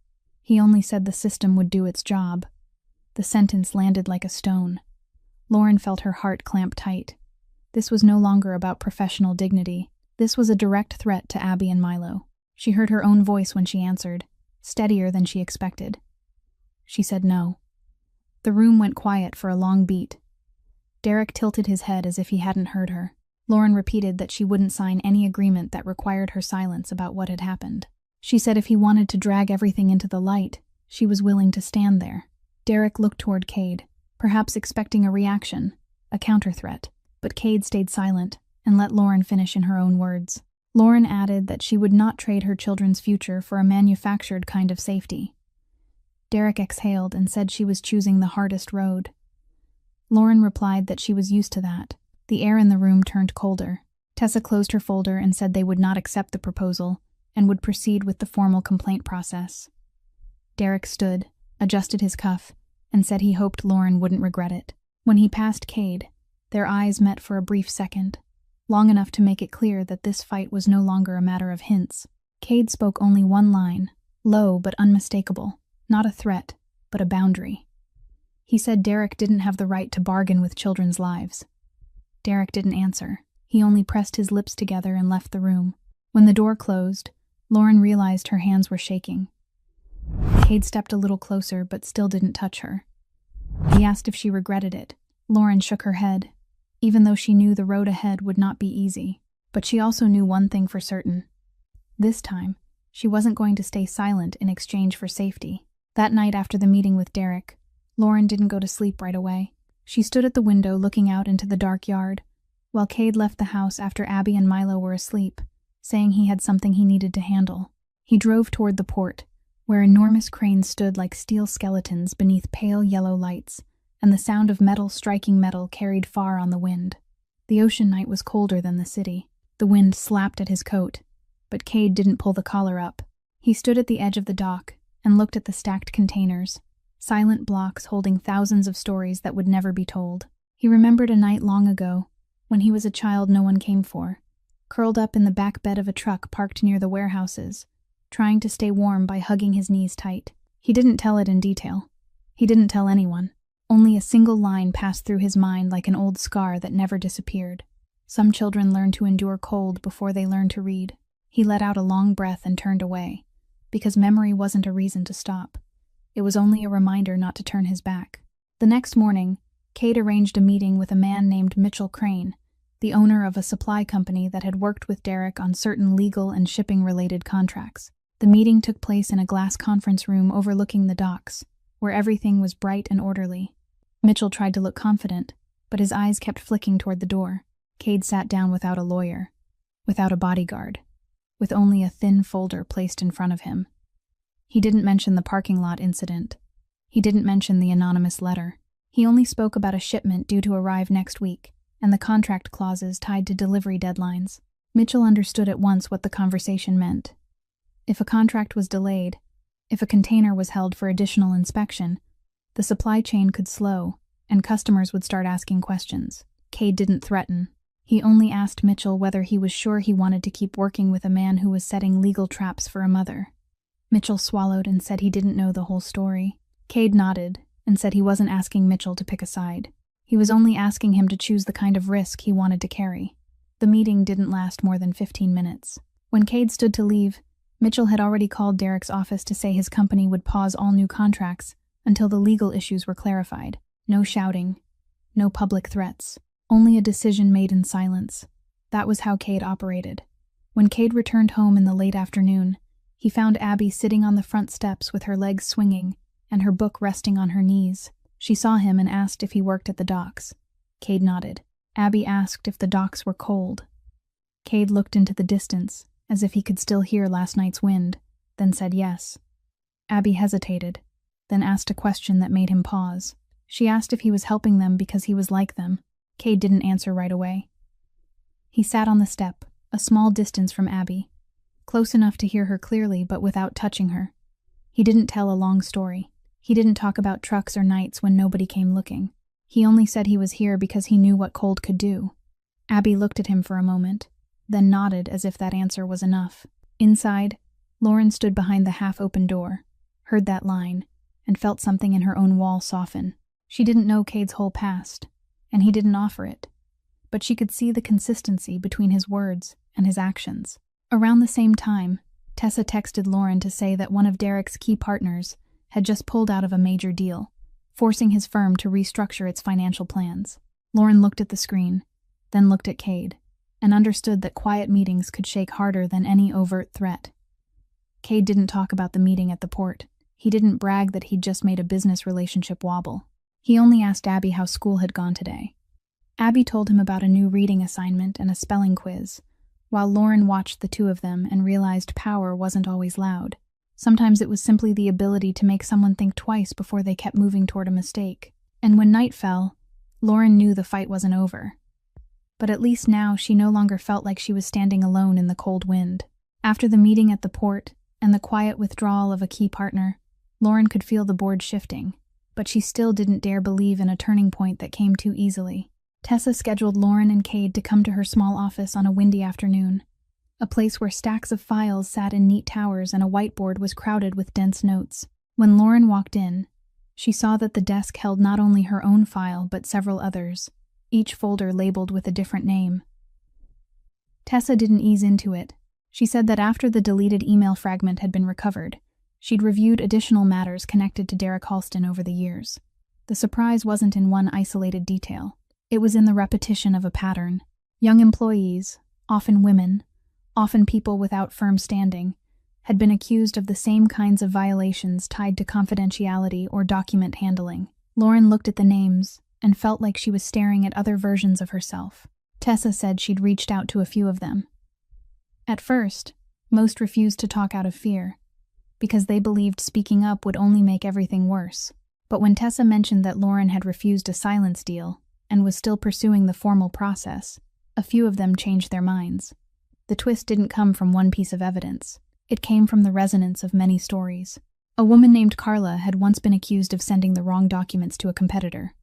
He only said the system would do its job. The sentence landed like a stone. Lauren felt her heart clamp tight. This was no longer about professional dignity. This was a direct threat to Abby and Milo. She heard her own voice when she answered, steadier than she expected. She said no. The room went quiet for a long beat. Derek tilted his head as if he hadn't heard her. Lauren repeated that she wouldn't sign any agreement that required her silence about what had happened. She said if he wanted to drag everything into the light, she was willing to stand there. Derek looked toward Cade, perhaps expecting a reaction, a counter-threat, but Cade stayed silent and let Lauren finish in her own words. Lauren added that she would not trade her children's future for a manufactured kind of safety. Derek exhaled and said she was choosing the hardest road. Lauren replied that she was used to that. The air in the room turned colder. Tessa closed her folder and said they would not accept the proposal and would proceed with the formal complaint process. Derek stood, adjusted his cuff, and said he hoped Lauren wouldn't regret it. When he passed Cade, their eyes met for a brief second, long enough to make it clear that this fight was no longer a matter of hints. Cade spoke only one line, low but unmistakable, not a threat, but a boundary. He said Derek didn't have the right to bargain with children's lives. Derek didn't answer. He only pressed his lips together and left the room. When the door closed, Lauren realized her hands were shaking. Cade stepped a little closer but still didn't touch her. He asked if she regretted it. Lauren shook her head, even though she knew the road ahead would not be easy. But she also knew one thing for certain. This time, she wasn't going to stay silent in exchange for safety. That night after the meeting with Derek, Lauren didn't go to sleep right away. She stood at the window looking out into the dark yard, while Cade left the house after Abby and Milo were asleep, saying he had something he needed to handle. He drove toward the port, where enormous cranes stood like steel skeletons beneath pale yellow lights, and the sound of metal striking metal carried far on the wind. The ocean night was colder than the city. The wind slapped at his coat, but Cade didn't pull the collar up. He stood at the edge of the dock and looked at the stacked containers, silent blocks holding thousands of stories that would never be told. He remembered a night long ago, when he was a child no one came for, curled up in the back bed of a truck parked near the warehouses, trying to stay warm by hugging his knees tight. He didn't tell it in detail. He didn't tell anyone. Only a single line passed through his mind like an old scar that never disappeared. Some children learn to endure cold before they learn to read. He let out a long breath and turned away, because memory wasn't a reason to stop. It was only a reminder not to turn his back. The next morning, Cade arranged a meeting with a man named Mitchell Crane, the owner of a supply company that had worked with Derek on certain legal and shipping-related contracts. The meeting took place in a glass conference room overlooking the docks, where everything was bright and orderly. Mitchell tried to look confident, but his eyes kept flicking toward the door. Cade sat down without a lawyer, without a bodyguard, with only a thin folder placed in front of him. He didn't mention the parking lot incident. He didn't mention the anonymous letter. He only spoke about a shipment due to arrive next week, and the contract clauses tied to delivery deadlines. Mitchell understood at once what the conversation meant. If a contract was delayed, if a container was held for additional inspection, the supply chain could slow, and customers would start asking questions. Cade didn't threaten. He only asked Mitchell whether he was sure he wanted to keep working with a man who was setting legal traps for a mother. Mitchell swallowed and said he didn't know the whole story. Cade nodded and said he wasn't asking Mitchell to pick a side. He was only asking him to choose the kind of risk he wanted to carry. The meeting didn't last more than 15 minutes. When Cade stood to leave, Mitchell had already called Derek's office to say his company would pause all new contracts until the legal issues were clarified. No shouting, no public threats, only a decision made in silence. That was how Cade operated. When Cade returned home in the late afternoon, he found Abby sitting on the front steps with her legs swinging and her book resting on her knees. She saw him and asked if he worked at the docks. Cade nodded. Abby asked if the docks were cold. Cade looked into the distance, as if he could still hear last night's wind, then said yes. Abby hesitated, then asked a question that made him pause. She asked if he was helping them because he was like them. Cade didn't answer right away. He sat on the step, a small distance from Abby, close enough to hear her clearly but without touching her. He didn't tell a long story. He didn't talk about trucks or nights when nobody came looking. He only said he was here because he knew what cold could do. Abby looked at him for a moment, then nodded as if that answer was enough. Inside, Lauren stood behind the half-open door, heard that line, and felt something in her own wall soften. She didn't know Cade's whole past, and he didn't offer it, but she could see the consistency between his words and his actions. Around the same time, Tessa texted Lauren to say that one of Derek's key partners had just pulled out of a major deal, forcing his firm to restructure its financial plans. Lauren looked at the screen, then looked at Cade, and understood that quiet meetings could shake harder than any overt threat. Cade didn't talk about the meeting at the port. He didn't brag that he'd just made a business relationship wobble. He only asked Abby how school had gone today. Abby told him about a new reading assignment and a spelling quiz, while Lauren watched the two of them and realized power wasn't always loud. Sometimes it was simply the ability to make someone think twice before they kept moving toward a mistake. And when night fell, Lauren knew the fight wasn't over. But at least now she no longer felt like she was standing alone in the cold wind. After the meeting at the port and the quiet withdrawal of a key partner, Lauren could feel the board shifting, but she still didn't dare believe in a turning point that came too easily. Tessa scheduled Lauren and Cade to come to her small office on a windy afternoon, a place where stacks of files sat in neat towers and a whiteboard was crowded with dense notes. When Lauren walked in, she saw that the desk held not only her own file but several others, each folder labeled with a different name. Tessa didn't ease into it. She said that after the deleted email fragment had been recovered, she'd reviewed additional matters connected to Derek Halston over the years. The surprise wasn't in one isolated detail. It was in the repetition of a pattern. Young employees, often women, often people without firm standing, had been accused of the same kinds of violations tied to confidentiality or document handling. Lauren looked at the names and felt like she was staring at other versions of herself. Tessa said she'd reached out to a few of them. At first, most refused to talk out of fear, because they believed speaking up would only make everything worse. But when Tessa mentioned that Lauren had refused a silence deal and was still pursuing the formal process, a few of them changed their minds. The twist didn't come from one piece of evidence. It came from the resonance of many stories. A woman named Carla had once been accused of sending the wrong documents to a competitor.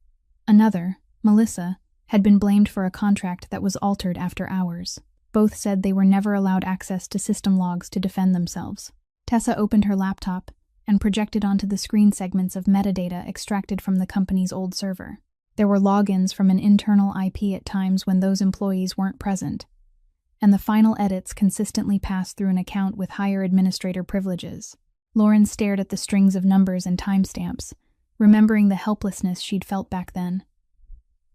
Another, Melissa, had been blamed for a contract that was altered after hours. Both said they were never allowed access to system logs to defend themselves. Tessa opened her laptop and projected onto the screen segments of metadata extracted from the company's old server. There were logins from an internal IP at times when those employees weren't present, and the final edits consistently passed through an account with higher administrator privileges. Lauren stared at the strings of numbers and timestamps, remembering the helplessness she'd felt back then.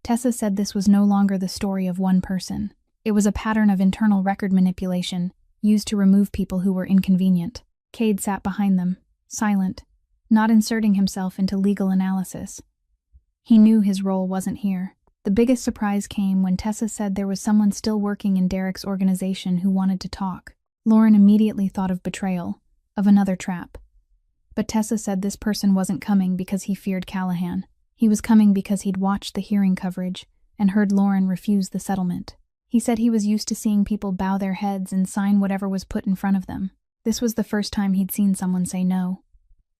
Tessa said this was no longer the story of one person. It was a pattern of internal record manipulation used to remove people who were inconvenient. Cade sat behind them, silent, not inserting himself into legal analysis. He knew his role wasn't here. The biggest surprise came when Tessa said there was someone still working in Derek's organization who wanted to talk. Lauren immediately thought of Betrayal, of another trap. But Tessa said this person wasn't coming because he feared Callahan. He was coming because he'd watched the hearing coverage and heard Lauren refuse the settlement. He said he was used to seeing people bow their heads and sign whatever was put in front of them. This was the first time he'd seen someone say no.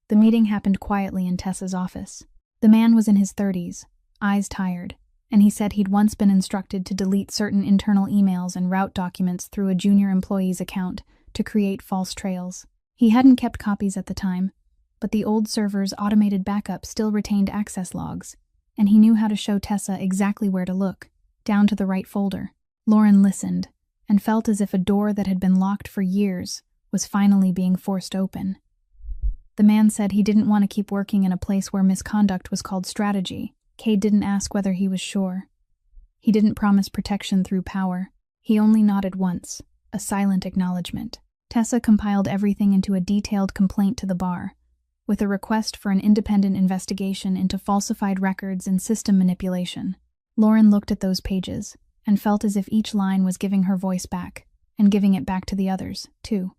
The meeting happened quietly in Tessa's office. The man was in his 30s, eyes tired, and he said he'd once been instructed to delete certain internal emails and route documents through a junior employee's account to create false trails. He hadn't kept copies at the time, but the old server's automated backup still retained access logs, and he knew how to show Tessa exactly where to look, down to the right folder. Lauren listened, and felt as if a door that had been locked for years was finally being forced open. The man said he didn't want to keep working in a place where misconduct was called strategy. Cade didn't ask whether he was sure. He didn't promise protection through power. He only nodded once, a silent acknowledgement. Tessa compiled everything into a detailed complaint to the bar, with a request for an independent investigation into falsified records and system manipulation. Lauren looked at those pages and felt as if each line was giving her voice back, and giving it back to the others, too.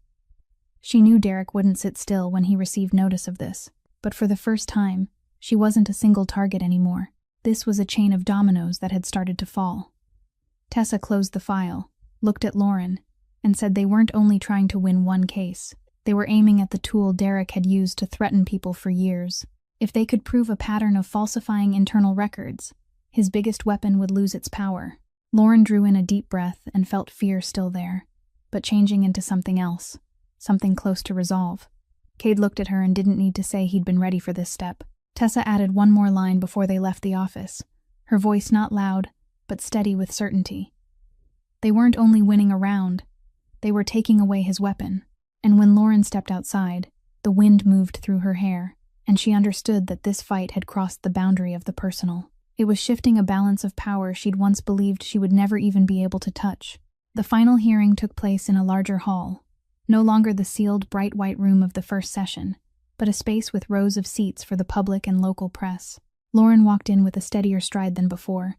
She knew Derek wouldn't sit still when he received notice of this, but for the first time, she wasn't a single target anymore. This was a chain of dominoes that had started to fall. Tessa closed the file, looked at Lauren, and said they weren't only trying to win one case. They were aiming at the tool Derek had used to threaten people for years. If they could prove a pattern of falsifying internal records, his biggest weapon would lose its power. Lauren drew in a deep breath and felt fear still there, but changing into something else, something close to resolve. Cade looked at her and didn't need to say he'd been ready for this step. Tessa added one more line before they left the office, her voice not loud, but steady with certainty. They weren't only winning a round, they were taking away his weapon. And when Lauren stepped outside, the wind moved through her hair, and she understood that this fight had crossed the boundary of the personal. It was shifting a balance of power she'd once believed she would never even be able to touch. The final hearing took place in a larger hall, no longer the sealed, bright white room of the first session, but a space with rows of seats for the public and local press. Lauren walked in with a steadier stride than before,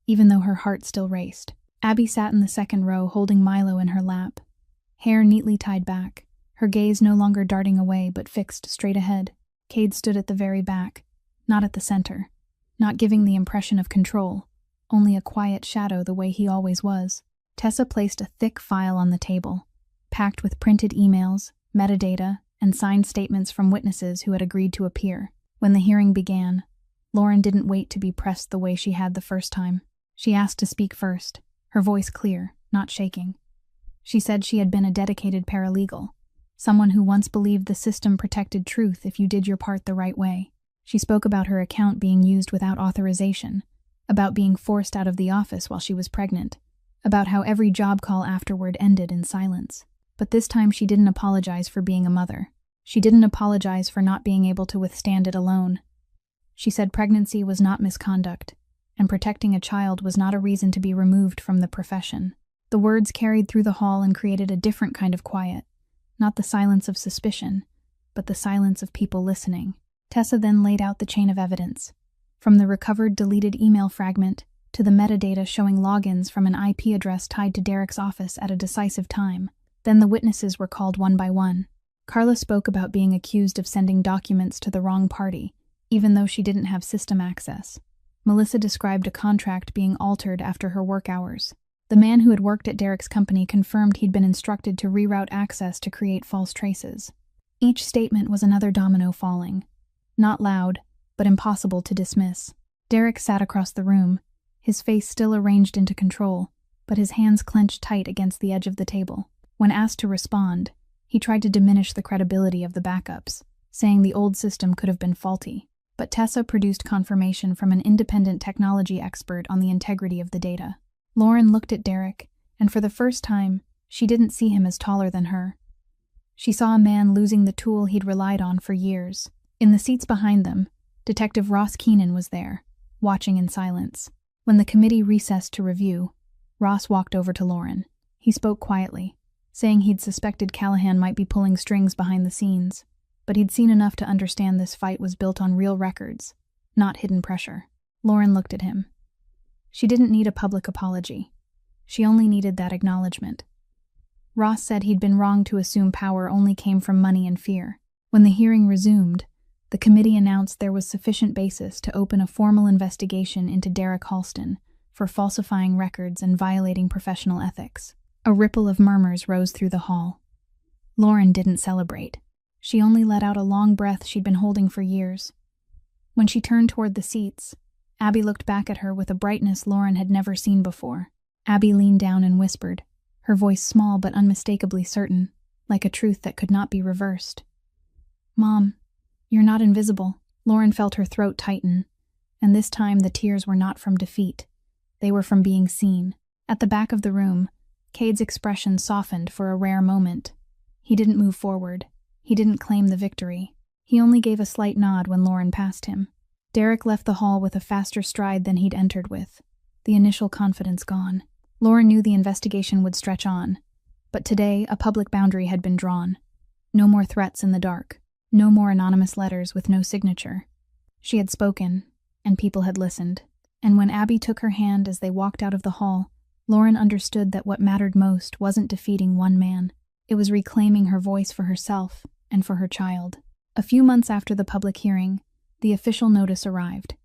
even though her heart still raced. Abby sat in the second row holding Milo in her lap, hair neatly tied back, her gaze no longer darting away but fixed straight ahead. Cade stood at the very back, not at the center, not giving the impression of control, only a quiet shadow the way he always was. Tessa placed a thick file on the table, packed with printed emails, metadata, and signed statements from witnesses who had agreed to appear. When the hearing began, Lauren didn't wait to be pressed the way she had the first time. She asked to speak first, her voice clear, not shaking. She said she had been a dedicated paralegal, someone who once believed the system protected truth if you did your part the right way. She spoke about her account being used without authorization, about being forced out of the office while she was pregnant, about how every job call afterward ended in silence. But this time she didn't apologize for being a mother. She didn't apologize for not being able to withstand it alone. She said pregnancy was not misconduct, and protecting a child was not a reason to be removed from the profession. The words carried through the hall and created a different kind of quiet, not the silence of suspicion, but the silence of people listening. Tessa then laid out the chain of evidence, from the recovered deleted email fragment to the metadata showing logins from an IP address tied to Derek's office at a decisive time. Then the witnesses were called one by one. Carla spoke about being accused of sending documents to the wrong party, even though she didn't have system access. Melissa described a contract being altered after her work hours. The man who had worked at Derek's company confirmed he'd been instructed to reroute access to create false traces. Each statement was another domino falling. Not loud, but impossible to dismiss. Derek sat across the room, his face still arranged into control, but his hands clenched tight against the edge of the table. When asked to respond, he tried to diminish the credibility of the backups, saying the old system could have been faulty. But Tessa produced confirmation from an independent technology expert on the integrity of the data. Lauren looked at Derek, and for the first time, she didn't see him as taller than her. She saw a man losing the tool he'd relied on for years. In the seats behind them, Detective Ross Keenan was there, watching in silence. When the committee recessed to review, Ross walked over to Lauren. He spoke quietly, saying he'd suspected Callahan might be pulling strings behind the scenes, but he'd seen enough to understand this fight was built on real records, not hidden pressure. Lauren looked at him. She didn't need a public apology. She only needed that acknowledgement. Ross said he'd been wrong to assume power only came from money and fear. When the hearing resumed, the committee announced there was sufficient basis to open a formal investigation into Derek Halston for falsifying records and violating professional ethics. A ripple of murmurs rose through the hall. Lauren didn't celebrate. She only let out a long breath she'd been holding for years. When she turned toward the seats, Abby looked back at her with a brightness Lauren had never seen before. Abby leaned down and whispered, her voice small but unmistakably certain, like a truth that could not be reversed. "Mom, you're not invisible." Lauren felt her throat tighten, and this time the tears were not from defeat. They were from being seen. At the back of the room, Cade's expression softened for a rare moment. He didn't move forward. He didn't claim the victory. He only gave a slight nod when Lauren passed him. Derek left the hall with a faster stride than he'd entered with, the initial confidence gone. Lauren knew the investigation would stretch on, but today a public boundary had been drawn. No more threats in the dark. No more anonymous letters with no signature. She had spoken, and people had listened. And when Abby took her hand as they walked out of the hall, Lauren understood that what mattered most wasn't defeating one man. It was reclaiming her voice for herself and for her child. A few months after the public hearing, the official notice arrived.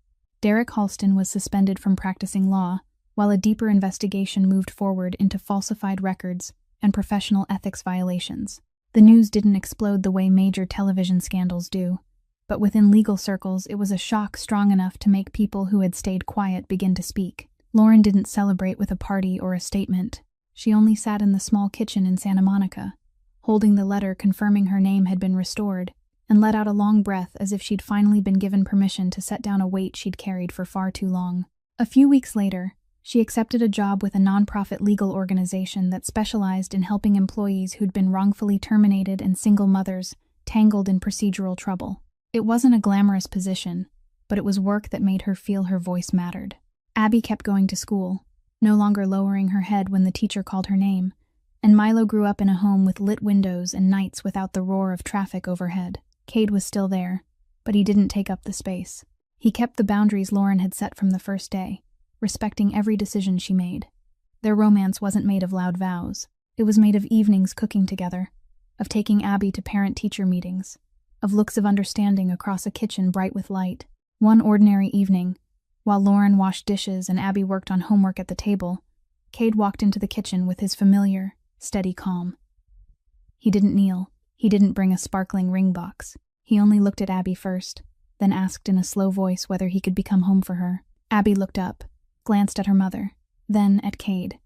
Derek Halston was suspended from practicing law, while a deeper investigation moved forward into falsified records and professional ethics violations. The news didn't explode the way major television scandals do, but within legal circles it was a shock strong enough to make people who had stayed quiet begin to speak. Lauren didn't celebrate with a party or a statement. She only sat in the small kitchen in Santa Monica, holding the letter confirming her name had been restored, and let out a long breath as if she'd finally been given permission to set down a weight she'd carried for far too long. A few weeks later, she accepted a job with a nonprofit legal organization that specialized in helping employees who'd been wrongfully terminated and single mothers tangled in procedural trouble. It wasn't a glamorous position, but it was work that made her feel her voice mattered. Abby kept going to school, no longer lowering her head when the teacher called her name, and Milo grew up in a home with lit windows and nights without the roar of traffic overhead. Cade was still there, but he didn't take up the space. He kept the boundaries Lauren had set from the first day, respecting every decision she made. Their romance wasn't made of loud vows. It was made of evenings cooking together, of taking Abby to parent-teacher meetings, of looks of understanding across a kitchen bright with light. One ordinary evening, while Lauren washed dishes and Abby worked on homework at the table, Cade walked into the kitchen with his familiar, steady calm. He didn't kneel. He didn't bring a sparkling ring box. He only looked at Abby first, then asked in a slow voice whether he could become home for her. Abby looked up, glanced at her mother, then at Cade.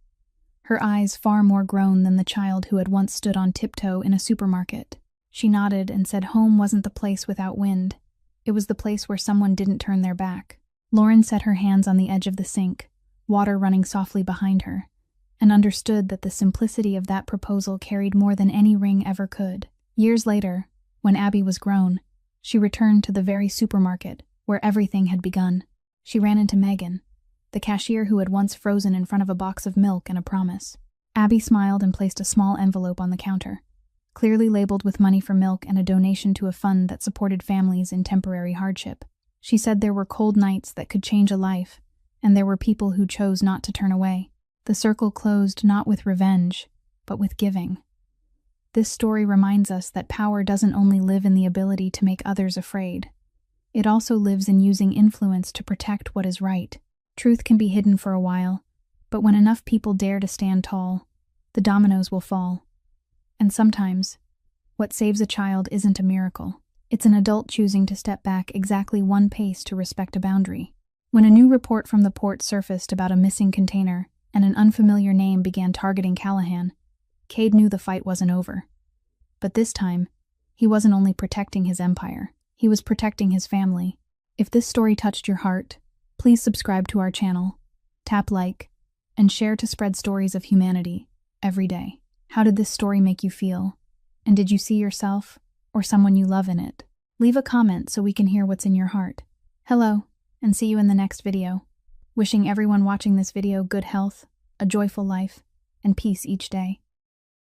Her eyes far more grown than the child who had once stood on tiptoe in a supermarket. She nodded and said home wasn't the place without wind. It was the place where someone didn't turn their back. Lauren set her hands on the edge of the sink, water running softly behind her, and understood that the simplicity of that proposal carried more than any ring ever could. Years later, when Abby was grown, she returned to the very supermarket where everything had begun. She ran into Megan, the cashier who had once frozen in front of a box of milk and a promise. Abby smiled and placed a small envelope on the counter, clearly labeled with money for milk and a donation to a fund that supported families in temporary hardship. She said there were cold nights that could change a life, and there were people who chose not to turn away. The circle closed not with revenge, but with giving. This story reminds us that power doesn't only live in the ability to make others afraid. It also lives in using influence to protect what is right. Truth can be hidden for a while, but when enough people dare to stand tall, the dominoes will fall. And sometimes, what saves a child isn't a miracle. It's an adult choosing to step back exactly one pace to respect a boundary. When a new report from the port surfaced about a missing container and an unfamiliar name began targeting Callahan, Cade knew the fight wasn't over. But this time, he wasn't only protecting his empire, he was protecting his family. If this story touched your heart, please subscribe to our channel, tap like, and share to spread stories of humanity every day. How did this story make you feel? And did you see yourself or someone you love in it? Leave a comment so we can hear what's in your heart. Hello, and see you in the next video. Wishing everyone watching this video good health, a joyful life, and peace each day.